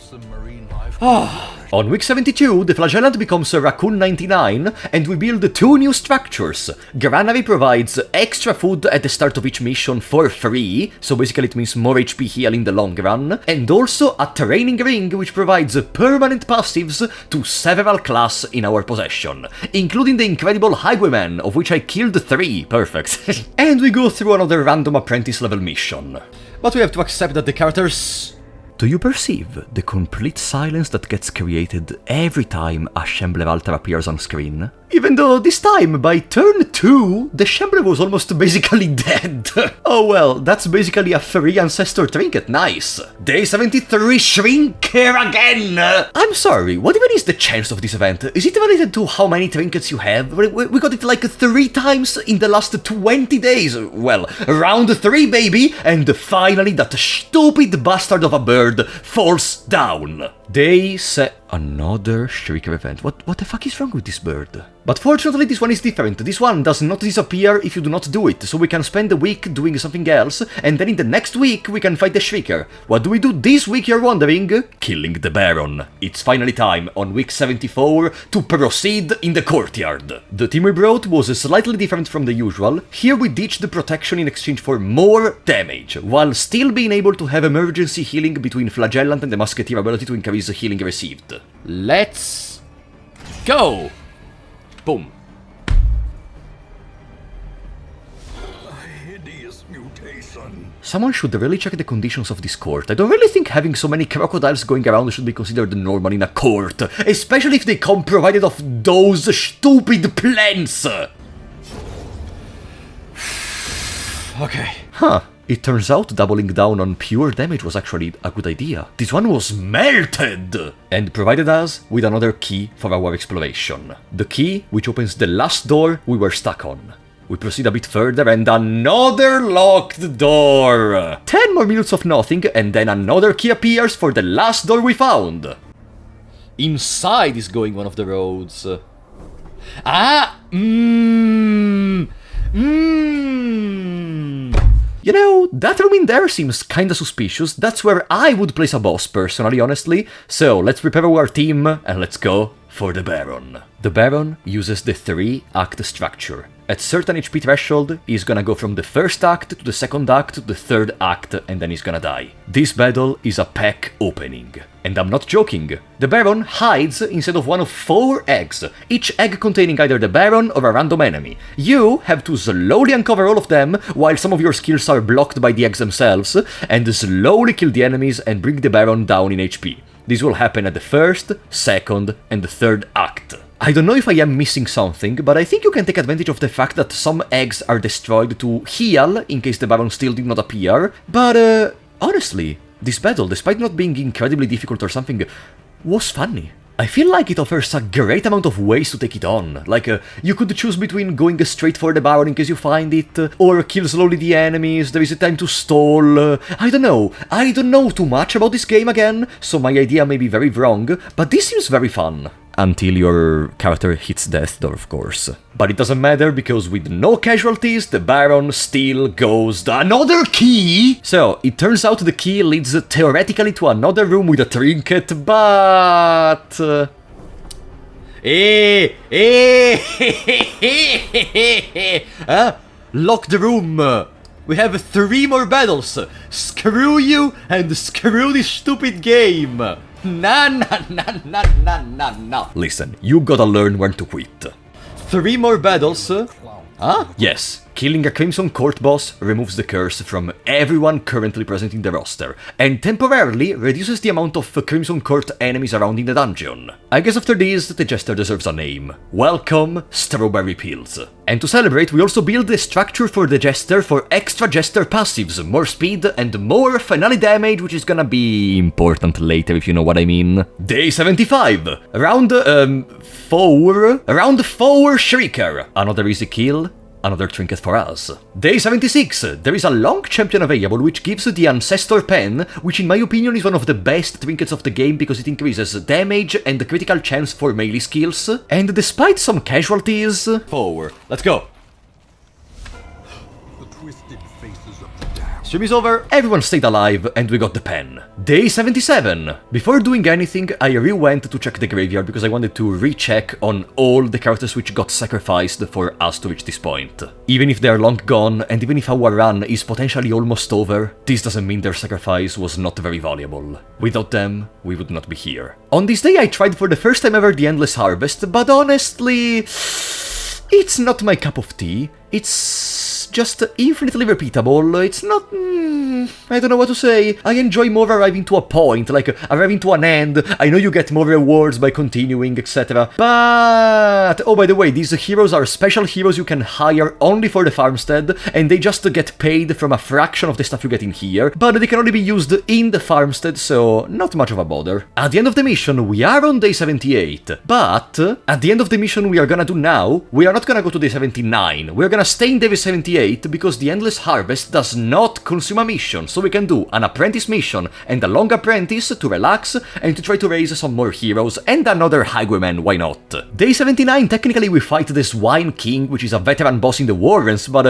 On week 72, the Flagellant becomes a Raccoon 99, and we build 2 new structures. Granary provides extra food at the start of each mission for free, so basically it means more HP heal in the long run, and also a Training Ring which provides permanent passives to several classes in our possession, including the incredible Highwayman, of which I killed 3, perfect. And we go through another random apprentice level mission. But we have to accept that the characters... Do you perceive the complete silence that gets created every time a Shambler Altar appears on screen? Even though this time, by turn 2, the Shambler was almost basically dead. Oh well, that's basically a free ancestor trinket, nice. Day 73, Shrinker again! I'm sorry, what even is the chance of this event? Is it related to how many trinkets you have? We got it like 3 times in the last 20 days. Well, round 3 baby, and finally that stupid bastard of a bird falls down. Day Another Shrieker event. What the fuck is wrong with this bird? But fortunately this one is different. This one does not disappear if you do not do it, so we can spend the week doing something else, and then in the next week we can fight the Shrieker. What do we do this week, you're wondering? Killing the Baron. It's finally time, on week 74, to proceed in the courtyard. The team we brought was slightly different from the usual. Here we ditched the protection in exchange for more damage, while still being able to have emergency healing between Flagellant and the Musketeer ability to increase healing received. Let's go! Boom. Hideous mutation. Someone should really check the conditions of this court. I don't really think having so many crocodiles going around should be considered normal in a court, especially if they come provided of those stupid plants! Okay. Huh. It turns out doubling down on pure damage was actually a good idea. This one was melted! And provided us with another key for our exploration. The key which opens the last door we were stuck on. We proceed a bit further and another locked door! 10 more minutes of nothing and then another key appears for the last door we found. Inside is going one of the roads. You know, that room in there seems kinda suspicious. That's where I would place a boss, personally, honestly. So, let's prepare our team, and let's go for the Baron. The Baron uses the 3-act structure. At certain HP threshold, he's gonna go from the first act to the second act to the third act, and then he's gonna die. This battle is a pack opening. And I'm not joking. The Baron hides inside of one of 4 eggs, each egg containing either the Baron or a random enemy. You have to slowly uncover all of them, while some of your skills are blocked by the eggs themselves, and slowly kill the enemies and bring the Baron down in HP. This will happen at the first, second, and the third act. I don't know if I am missing something, but I think you can take advantage of the fact that some eggs are destroyed to heal in case the Baron still did not appear, but honestly, this battle, despite not being incredibly difficult or something, was funny. I feel like it offers a great amount of ways to take it on. Like, you could choose between going straight for the Baron in case you find it, or kill slowly the enemies, there is a time to stall, I don't know too much about this game again, so my idea may be very wrong, but this seems very fun. Until your character hits death, though, of course. But it doesn't matter, because with no casualties, the Baron still goes another key! So, it turns out the key leads theoretically to another room with a trinket, but... Lock the room! We have 3 more battles! Screw you, and screw this stupid game! Nah. Listen, you gotta learn when to quit. 3 more battles? Huh? Yes. Killing a Crimson Court boss removes the curse from everyone currently present in the roster, and temporarily reduces the amount of Crimson Court enemies around in the dungeon. I guess after this, the Jester deserves a name. Welcome, Strawberry Pills. And to celebrate, we also build the structure for the Jester for extra Jester passives, more speed, and more finale damage, which is gonna be important later, if you know what I mean. Day 75! Round 4 Shrieker. Another easy kill. Another trinket for us. Day 76, there is a long champion available which gives the Ancestor Pen, which in my opinion is one of the best trinkets of the game because it increases damage and critical chance for melee skills, and despite some casualties... Forward, let's go! The twisted faces of the damned. Stream is over, everyone stayed alive, and we got the pen. Day 77! Before doing anything, I re-went to check the graveyard because I wanted to recheck on all the characters which got sacrificed for us to reach this point. Even if they are long gone, and even if our run is potentially almost over, this doesn't mean their sacrifice was not very valuable. Without them, we would not be here. On this day I tried for the first time ever the Endless Harvest, but honestly... it's not my cup of tea. It's just infinitely repeatable. It's not... I don't know what to say. I enjoy more arriving to a point, like arriving to an end. I know you get more rewards by continuing, etc. But... oh, by the way, these heroes are special heroes you can hire only for the farmstead, and they just get paid from a fraction of the stuff you get in here, but they can only be used in the farmstead, so not much of a bother. At the end of the mission, we are on day 78, but at the end of the mission we are gonna do now, we are not gonna go to day 79, we're gonna stay in day 78 because the Endless Harvest does not consume a mission, so we can do an apprentice mission and a long apprentice to relax and to try to raise some more heroes and another highwayman, why not? Day 79, technically we fight the Swine King, which is a veteran boss in the Warrens, but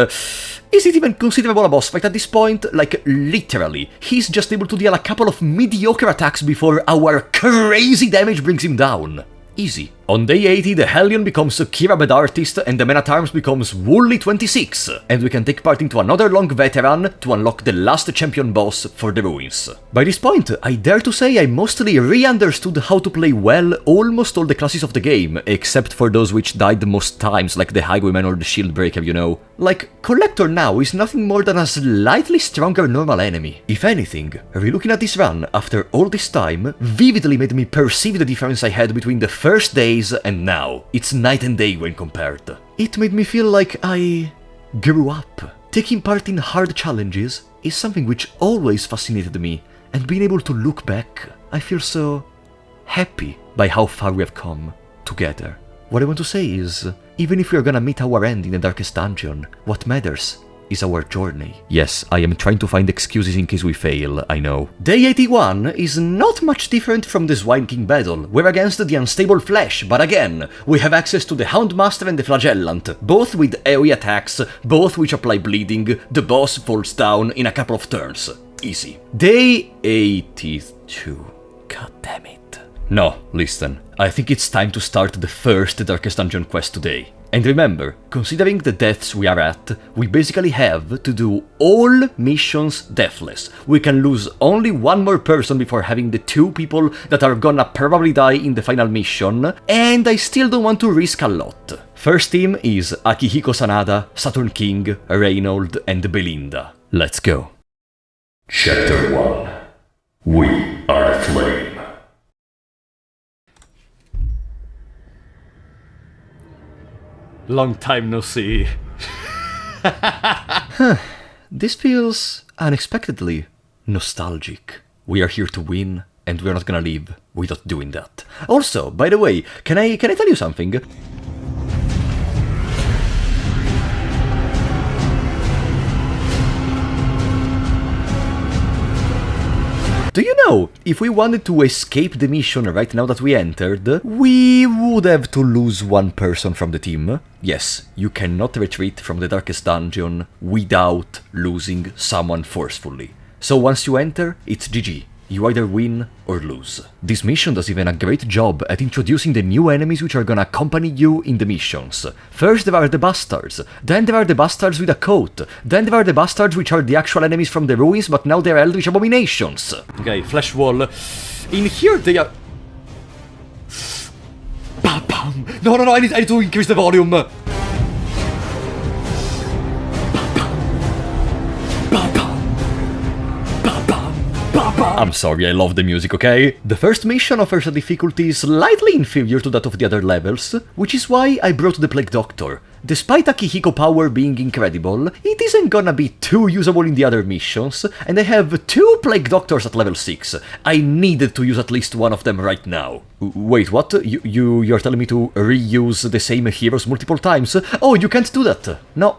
is it even considerable a boss fight at this point? Like, literally, he's just able to deal a couple of mediocre attacks before our crazy damage brings him down. Easy. On day 80, the Hellion becomes Kira Bed Artist and the Man-at-Arms becomes Wooly 26, and we can take part into another long veteran to unlock the last champion boss for the ruins. By this point, I dare to say I mostly re-understood how to play well almost all the classes of the game, except for those which died the most times, like the Highwayman or the Shieldbreaker, you know. Like, Collector now is nothing more than a slightly stronger normal enemy. If anything, relooking at this run after all this time vividly made me perceive the difference I had between the first days and now. It's night and day when compared. It made me feel like I grew up. Taking part in hard challenges is something which always fascinated me, and being able to look back, I feel so happy by how far we have come together. What I want to say is, even if we are gonna meet our end in the darkest dungeon, what matters is our journey. Yes, I am trying to find excuses in case we fail, I know. Day 81 is not much different from the Swine King battle. We're against the Unstable Flesh, but again, we have access to the Houndmaster and the Flagellant, both with AoE attacks, both which apply bleeding. The boss falls down in a couple of turns. Easy. Day 82. God damn it. No, listen, I think it's time to start the first Darkest Dungeon quest today. And remember, considering the deaths we are at, we basically have to do all missions deathless. We can lose only one more person before having the 2 people that are gonna probably die in the final mission, and I still don't want to risk a lot. First team is Akihiko Sanada, Saturn King, Reynold, and Belinda. Let's go. Chapter 1. We are the Flame. Long time no see. This feels unexpectedly nostalgic. We are here to win, and we're not gonna leave without doing that. Also, by the way, can I tell you something? Do you know, if we wanted to escape the mission right now that we entered, we would have to lose one person from the team? Yes, you cannot retreat from the Darkest Dungeon without losing someone forcefully. So once you enter, it's GG. You either win or lose. This mission does even a great job at introducing the new enemies which are gonna accompany you in the missions. First there are the bastards, then there are the bastards with a coat, then there are the bastards which are the actual enemies from the ruins, but now they're eldritch abominations. Okay, flesh wall. In here they are... Bam, bam. No, I need to increase the volume. I'm sorry, I love the music, okay? The first mission offers a difficulty slightly inferior to that of the other levels, which is why I brought the Plague Doctor. Despite Akihiko power being incredible, it isn't gonna be too usable in the other missions, and I have 2 Plague Doctors at level 6. I needed to use at least one of them right now. Wait, what? You're telling me to reuse the same heroes multiple times? Oh, you can't do that! No.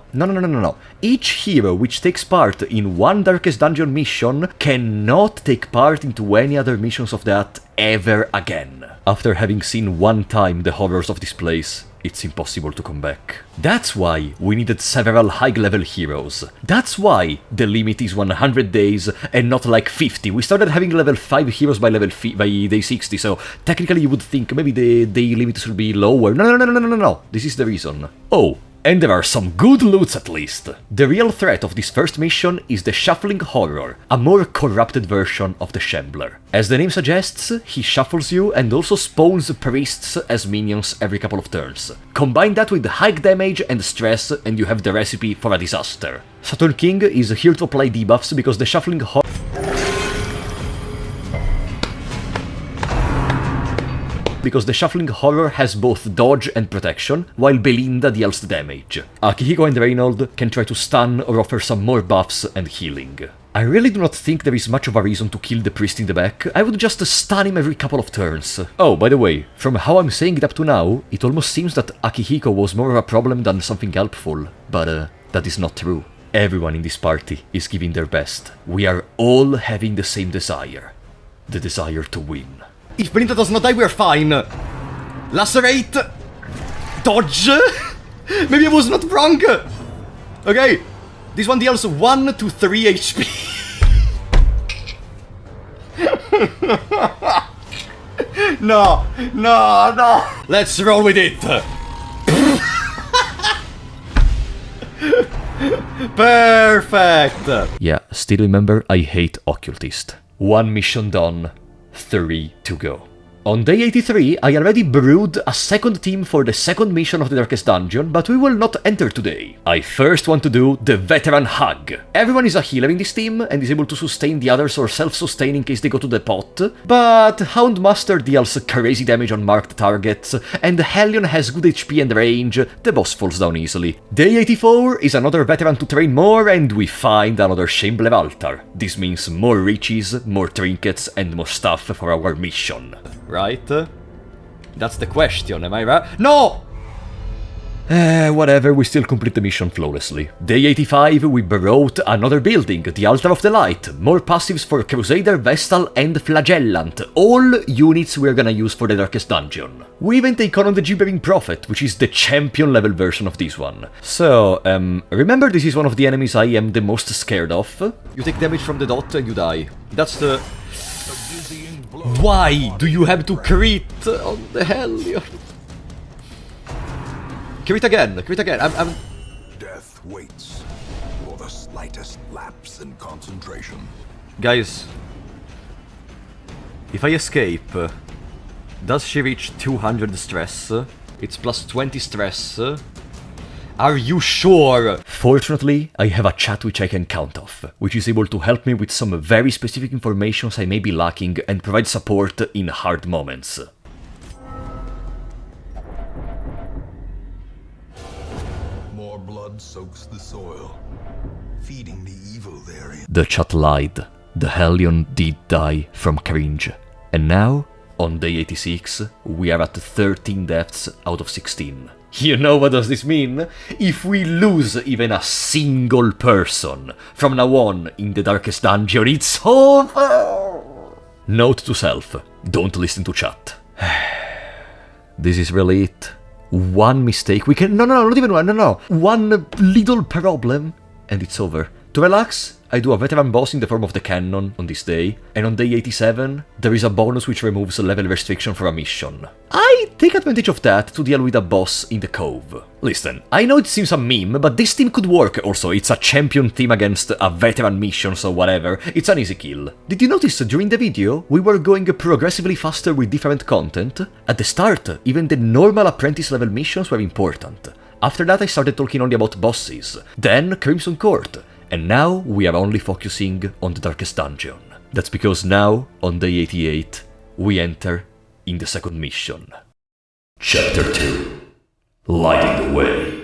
Each hero which takes part in one Darkest Dungeon mission cannot take part into any other missions of that ever again. After having seen one time the horrors of this place, it's impossible to come back. That's why we needed several high-level heroes. That's why the limit is 100 days and not like 50. We started having level 5 heroes by by day 60, so technically you would think maybe the day limit should be lower. No. This is the reason. Oh, and there are some good loots at least. The real threat of this first mission is the Shuffling Horror, a more corrupted version of the Shambler. As the name suggests, he shuffles you and also spawns priests as minions every couple of turns. Combine that with high damage and stress and you have the recipe for a disaster. Saturn King is here to apply debuffs because the Shuffling Horror... because the Shuffling Horror has both dodge and protection, while Belinda deals the damage. Akihiko and Reynold can try to stun or offer some more buffs and healing. I really do not think there is much of a reason to kill the priest in the back. I would just stun him every couple of turns. Oh, by the way, from how I'm saying it up to now, it almost seems that Akihiko was more of a problem than something helpful, but that is not true. Everyone in this party is giving their best. We are all having the same desire. The desire to win. If Belinda does not die, we are fine. Lacerate. Dodge. Maybe I was not wrong. Okay. This one deals 1 to 3 HP. No, no, no! Let's roll with it! Perfect! Yeah, still remember, I hate Occultist. 1 mission done, 3 to go. On day 83, I already brewed a second team for the second mission of the Darkest Dungeon, but we will not enter today. I first want to do the Veteran Hug. Everyone is a healer in this team, and is able to sustain the others or self-sustain in case they go to the pot, but Houndmaster deals crazy damage on marked targets, and Hellion has good HP and range, the boss falls down easily. Day 84 is another veteran to train more, and we find another Shameblade altar. This means more riches, more trinkets, and more stuff for our mission. Right? That's the question, am I right? No! Whatever, we still complete the mission flawlessly. Day 85, we brought another building, the Altar of the Light. More passives for Crusader, Vestal, and Flagellant. All units we're gonna use for the Darkest Dungeon. We even take on the Gibbering Prophet, which is the champion level version of this one. So, remember this is one of the enemies I am the most scared of? You take damage from the dot and you die. That's the... Why do you have to crit on the Hellion? Crit again, I'm... Death waits for the slightest lapse in concentration. Guys, if I escape, does she reach 200 stress? It's plus 20 stress. Are you sure? Fortunately, I have a chat which I can count off, which is able to help me with some very specific informations I may be lacking and provide support in hard moments. More blood soaks the soil, feeding the evil therein. The chat lied. The Hellion did die from cringe. And now, on day 86, we are at 13 deaths out of 16. You know what does this mean? If we lose even a single person from now on in the Darkest Dungeon, it's over! Note to self, don't listen to chat. This is really it. One mistake, we can... No, not even one, no. One little problem, and it's over. To relax, I do a veteran boss in the form of the cannon on this day, and on day 87, there is a bonus which removes a level restriction for a mission. I take advantage of that to deal with a boss in the cove. Listen, I know it seems a meme, but this team could work also. It's a champion team against a veteran mission, so whatever. It's an easy kill. Did you notice during the video, we were going progressively faster with different content? At the start, even the normal apprentice level missions were important. After that I started talking only about bosses, then Crimson Court, and now we are only focusing on the Darkest Dungeon. That's because now, on day 88, we enter in the second mission. Chapter 2. Lighting the Way.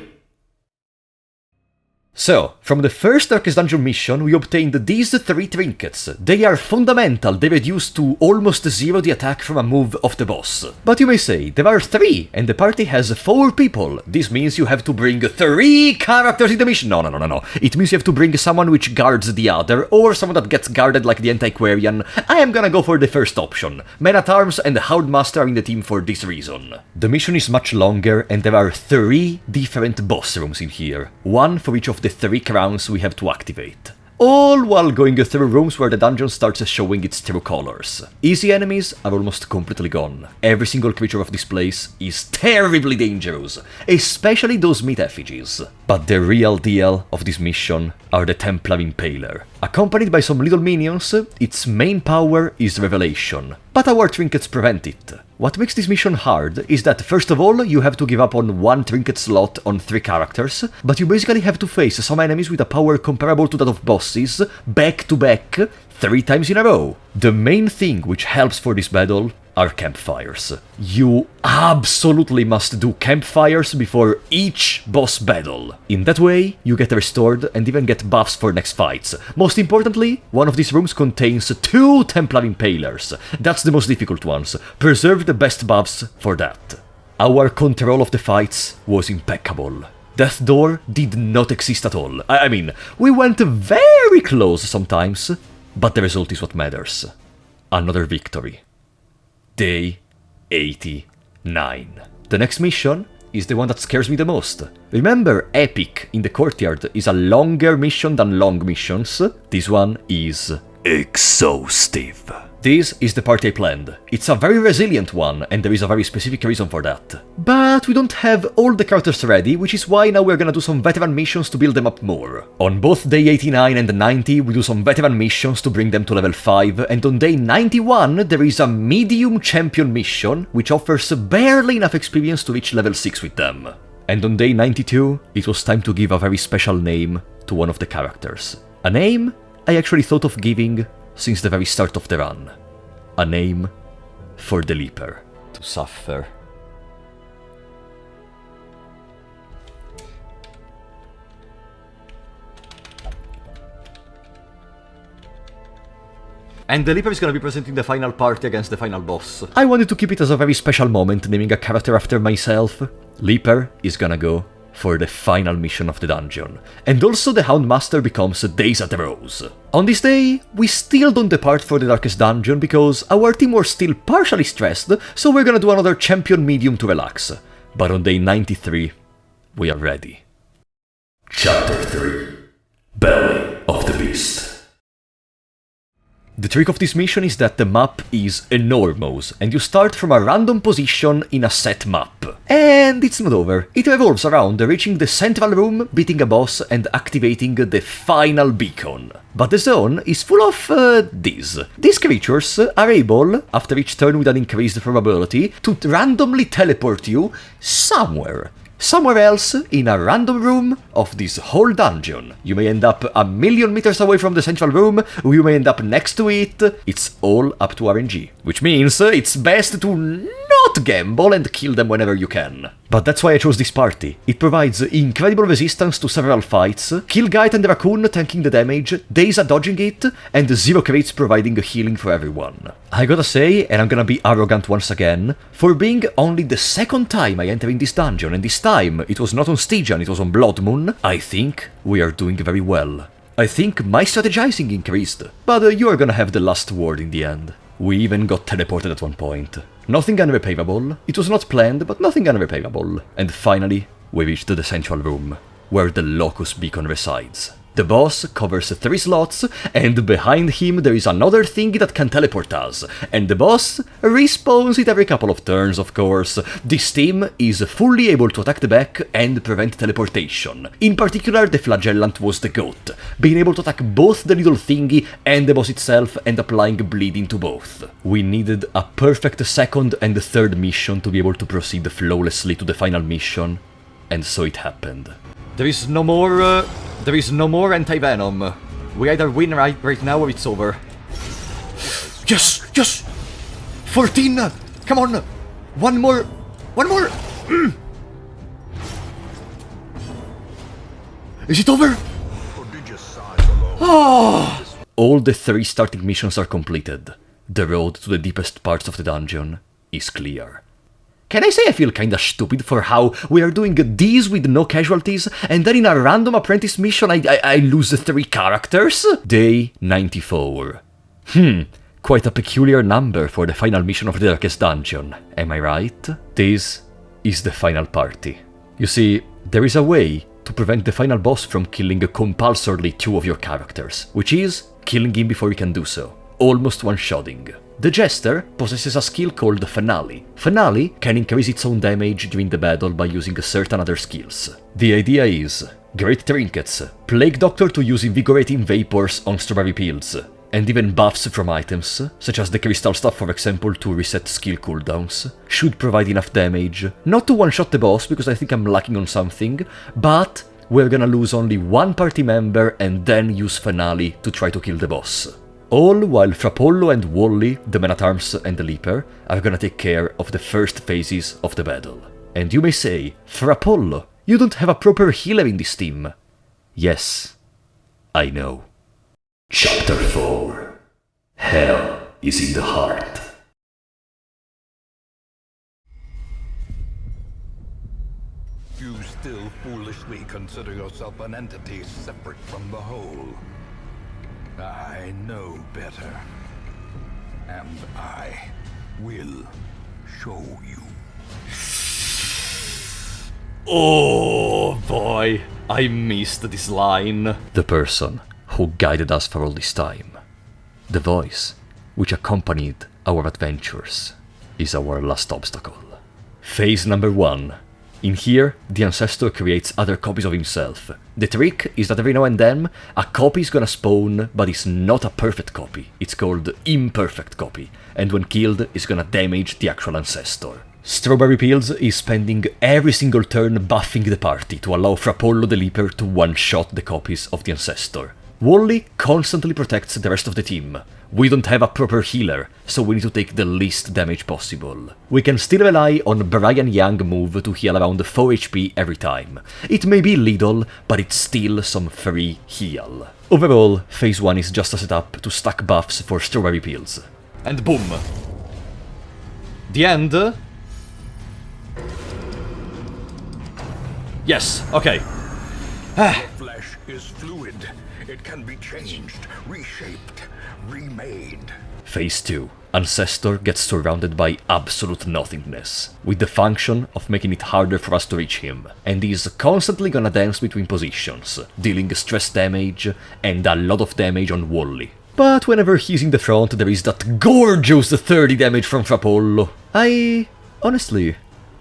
So, from the first Darkest Dungeon mission, we obtained these 3 trinkets. They are fundamental, they reduce to almost zero the attack from a move of the boss. But you may say, there are 3, and the party has 4 people. This means you have to bring 3 characters in the mission. No. It means you have to bring someone which guards the other, or someone that gets guarded like the Antiquarian. I am gonna go for the first option. Men-at-Arms and the Houndmaster are in the team for this reason. The mission is much longer, and there are 3 different boss rooms in here. One for each of the 3 crowns we have to activate. All while going through rooms where the dungeon starts showing its true colors. Easy enemies are almost completely gone. Every single creature of this place is terribly dangerous, especially those meat effigies. But the real deal of this mission are the Templar Impaler. Accompanied by some little minions, its main power is Revelation, but our trinkets prevent it. What makes this mission hard is that first of all you have to give up on 1 trinket slot on 3 characters, but you basically have to face some enemies with a power comparable to that of bosses, back to back, 3 times in a row. The main thing which helps for this battle are campfires. You absolutely must do campfires before each boss battle. In that way, you get restored and even get buffs for next fights. Most importantly, one of these rooms contains 2 Templar Impalers. That's the most difficult ones. Preserve the best buffs for that. Our control of the fights was impeccable. Death Door did not exist at all. I mean, we went very close sometimes, but the result is what matters. Another victory. Day 89. The next mission is the one that scares me the most. Remember, Epic in the Courtyard is a longer mission than long missions? This one is exhaustive. This is the party I planned. It's a very resilient one, and there is a very specific reason for that. But we don't have all the characters ready, which is why now we're gonna do some veteran missions to build them up more. On both day 89 and 90, we do some veteran missions to bring them to level 5, and on day 91, there is a medium champion mission, which offers barely enough experience to reach level 6 with them. And on day 92, it was time to give a very special name to one of the characters. A name I actually thought of giving since the very start of the run. A name for the Leaper to suffer. And the Leaper is gonna be presenting the final party against the final boss. I wanted to keep it as a very special moment, naming a character after myself. Leaper is gonna go for the final mission of the dungeon, and also the Houndmaster becomes Days at the Rose. On this day, we still don't depart for the Darkest Dungeon because our team was still partially stressed, so we're gonna do another champion medium to relax. But on day 93, we are ready. Chapter 3: Belly of the Beast. The trick of this mission is that the map is enormous, and you start from a random position in a set map. And it's not over. It revolves around reaching the central room, beating a boss, and activating the final beacon. But the zone is full of these. These creatures are able, after each turn with an increased probability, to randomly teleport you somewhere else in a random room of this whole dungeon. You may end up a million meters away from the central room, or you may end up next to it. It's all up to RNG. Which means it's best to not gamble and kill them whenever you can. But that's why I chose this party. It provides incredible resistance to several fights, Killgate and the Raccoon tanking the damage, Days dodging it, and Zero Crates providing healing for everyone. I gotta say, and I'm gonna be arrogant once again, for being only the second time I enter in this dungeon, and this time it was not on Stygian, it was on Bloodmoon, I think we are doing very well. I think my strategizing increased, but you are gonna have the last word in the end. We even got teleported at one point. Nothing unrepairable. It was not planned, but nothing unrepairable. And finally, we reached the central room, where the Locus Beacon resides. The boss covers 3 slots, and behind him there is another thingy that can teleport us, and the boss respawns it every couple of turns, of course. This team is fully able to attack the back and prevent teleportation. In particular, the Flagellant was the GOAT, being able to attack both the little thingy and the boss itself and applying bleeding to both. We needed a perfect second and third mission to be able to proceed flawlessly to the final mission, and so it happened. There is no more anti-venom. We either win right now or it's over. Yes! Yes! 14! Come on! One more! Is it over? All the 3 starting missions are completed. The road to the deepest parts of the dungeon is clear. Can I say I feel kinda stupid for how we are doing these with no casualties, and then in a random apprentice mission I lose 3 characters? Day 94. Quite a peculiar number for the final mission of the Darkest Dungeon, am I right? This is the final party. You see, there is a way to prevent the final boss from killing compulsorily 2 of your characters, which is killing him before he can do so. Almost one-shotting. The Jester possesses a skill called Finale. Finale can increase its own damage during the battle by using certain other skills. The idea is Great Trinkets, Plague Doctor to use Invigorating Vapors on Strawberry Pills, and even buffs from items, such as the Crystal Staff for example to reset skill cooldowns, should provide enough damage, not to one-shot the boss because I think I'm lacking on something, but we're gonna lose only 1 party member and then use Finale to try to kill the boss. All while Frapollo and Wally, the Men-at-Arms and the Leaper, are gonna take care of the first phases of the battle. And you may say, Frapollo, you don't have a proper healer in this team. Yes, I know. Chapter 4: Hell is in the Heart. You still foolishly consider yourself an entity separate from the whole. I know better. And I will show you. Oh boy, I missed this line. The person who guided us for all this time The voice, which accompanied our adventures, is our last obstacle. Phase number 1. In here, the Ancestor creates other copies of himself. The trick is that every now and then, a copy is gonna spawn, but it's not a perfect copy. It's called imperfect copy, and when killed, it's gonna damage the actual Ancestor. Strawberry Pills is spending every single turn buffing the party to allow Frapollo the Leaper to one-shot the copies of the Ancestor. Wally constantly protects the rest of the team. We don't have a proper healer, so we need to take the least damage possible. We can still rely on Brian Young move to heal around 4 HP every time. It may be little, but it's still some free heal. Overall, phase 1 is just a setup to stack buffs for Strawberry Pills. And boom! The end? Yes, okay. Flesh is fluid. It can be changed, reshaped, remade. Phase 2. Ancestor gets surrounded by absolute nothingness, with the function of making it harder for us to reach him, and he's constantly gonna dance between positions, dealing stress damage and a lot of damage on Wally. But whenever he's in the front, there is that gorgeous 30 damage from Frapollo. I honestly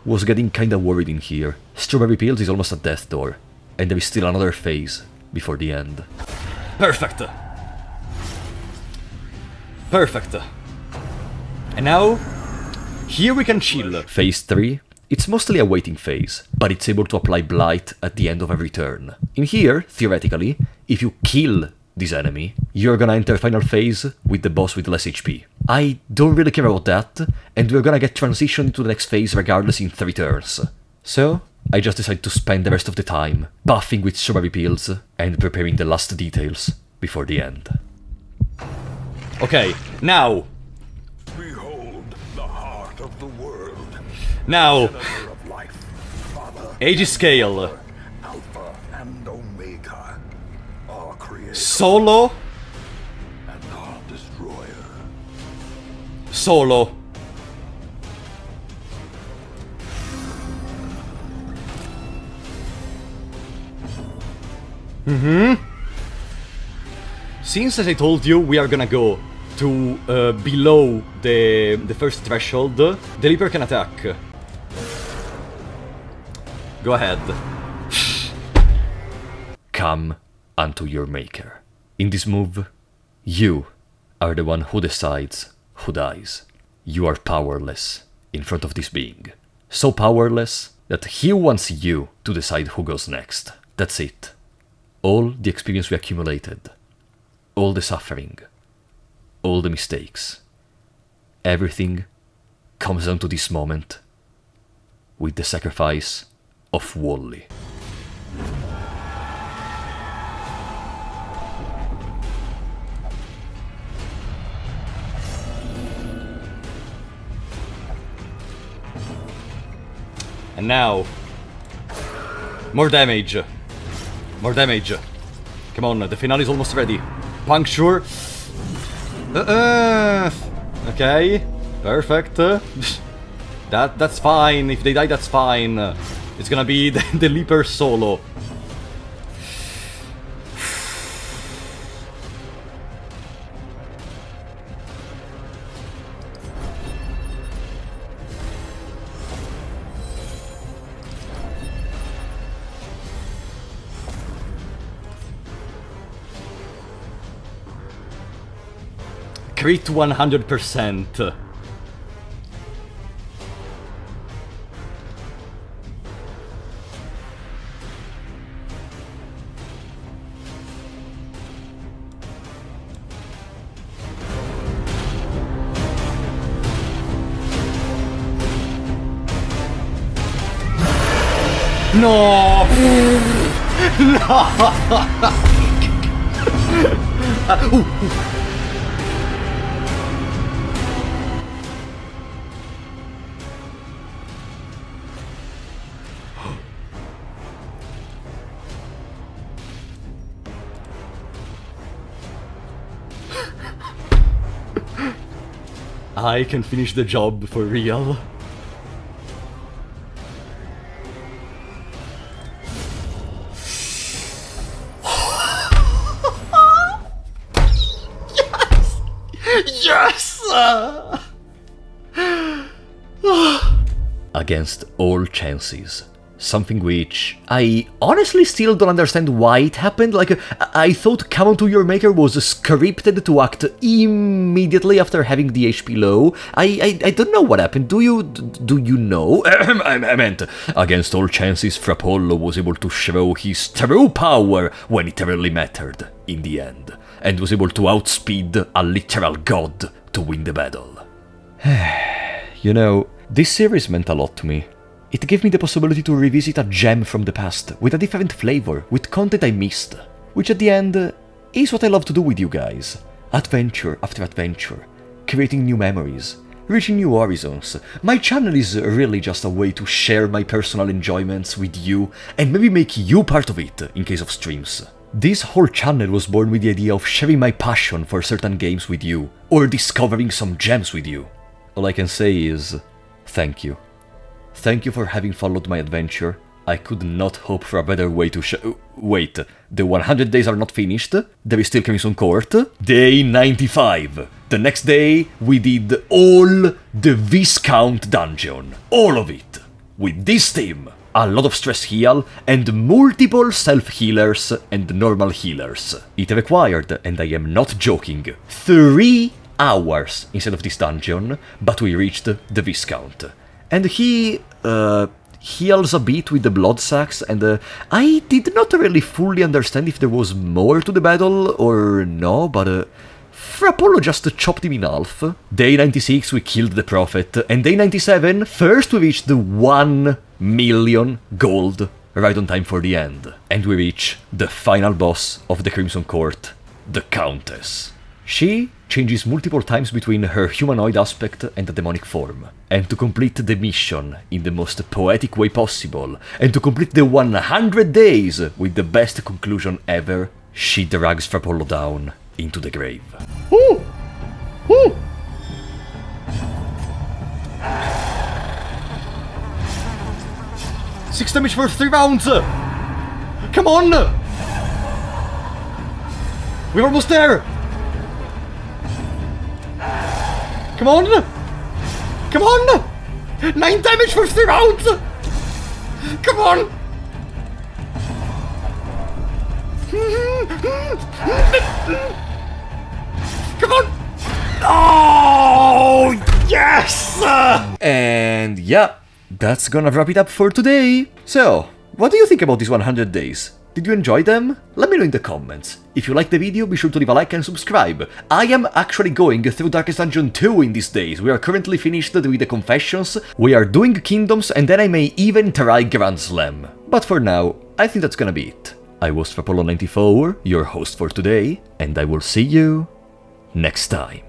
was getting kinda worried in here. Strawberry Pills is almost at death door, and there is still another phase before the end. Perfect! Perfect. And now, here we can chill. Phase 3. It's mostly a waiting phase, but it's able to apply Blight at the end of every turn. In here, theoretically, if you kill this enemy, you're gonna enter final phase with the boss with less HP. I don't really care about that, and we're gonna get transitioned to the next phase regardless in 3 turns. So, I just decided to spend the rest of the time buffing with Strawberry Pills and preparing the last details before the end. Okay, now! Behold the heart of the world. Now! Center of life. Father, Age scale. Alpha and Omega. Our creator Solo. and our destroyer. Solo. Since, as I told you, we are gonna go to below the first threshold, the Leaper can attack. Go ahead. Come unto your maker. In this move, you are the one who decides who dies. You are powerless in front of this being. So powerless that he wants you to decide who goes next. That's it. All the experience we accumulated, all the suffering, all the mistakes, everything comes down to this moment with the sacrifice of Wally. And now, more damage. More damage. Come on, the finale is almost ready. Puncture. Okay, perfect. That's fine. If they die, that's fine. It's gonna be the Leaper solo. Crit 100%. No! No! I can finish the job for real. Yes! Yes! Against all chances. Something which I honestly still don't understand why it happened. Like, I thought Come On To Your Maker was scripted to act immediately after having the HP low. I don't know what happened. Do you know? I meant, against all chances, Frapollo was able to show his true power when it really mattered, in the end, and was able to outspeed a literal god to win the battle. You know, this series meant a lot to me. It gave me the possibility to revisit a gem from the past, with a different flavor, with content I missed, which at the end is what I love to do with you guys. Adventure after adventure, creating new memories, reaching new horizons. My channel is really just a way to share my personal enjoyments with you, and maybe make you part of it, in case of streams. This whole channel was born with the idea of sharing my passion for certain games with you, or discovering some gems with you. All I can say is, thank you. Thank you for having followed my adventure. I could not hope for a better way to wait, the 100 days are not finished. There is still Crimson Court. Day 95. The next day, we did all the Viscount dungeon. All of it. With this team. A lot of stress heal, and multiple self-healers and normal healers. It required, and I am not joking, 3 hours instead of this dungeon, but we reached the Viscount. And he heals a bit with the blood sacks, and I did not really fully understand if there was more to the battle or no, but Frapollo just chopped him in half. Day 96 we killed the Prophet, and day 97 first we reached the 1 million gold, right on time for the end. And we reach the final boss of the Crimson Court, the Countess. She changes multiple times between her humanoid aspect and the demonic form. And to complete the mission in the most poetic way possible, and to complete the 100 days with the best conclusion ever, she drags Frapollo down into the grave. Ooh! Ooh! Six damage for 3 rounds! Come on! We're almost there! Come on! Come on! 9 damage for 3 rounds! Come on! Come on! Oh, yes! And yeah, that's gonna wrap it up for today. So, what do you think about these 100 days? Did you enjoy them? Let me know in the comments. If you liked the video, be sure to leave a like and subscribe. I am actually going through Darkest Dungeon 2 in these days. We are currently finished with the Confessions, we are doing Kingdoms, and then I may even try Grand Slam. But for now, I think that's gonna be it. I was Frapollo94, your host for today, and I will see you next time.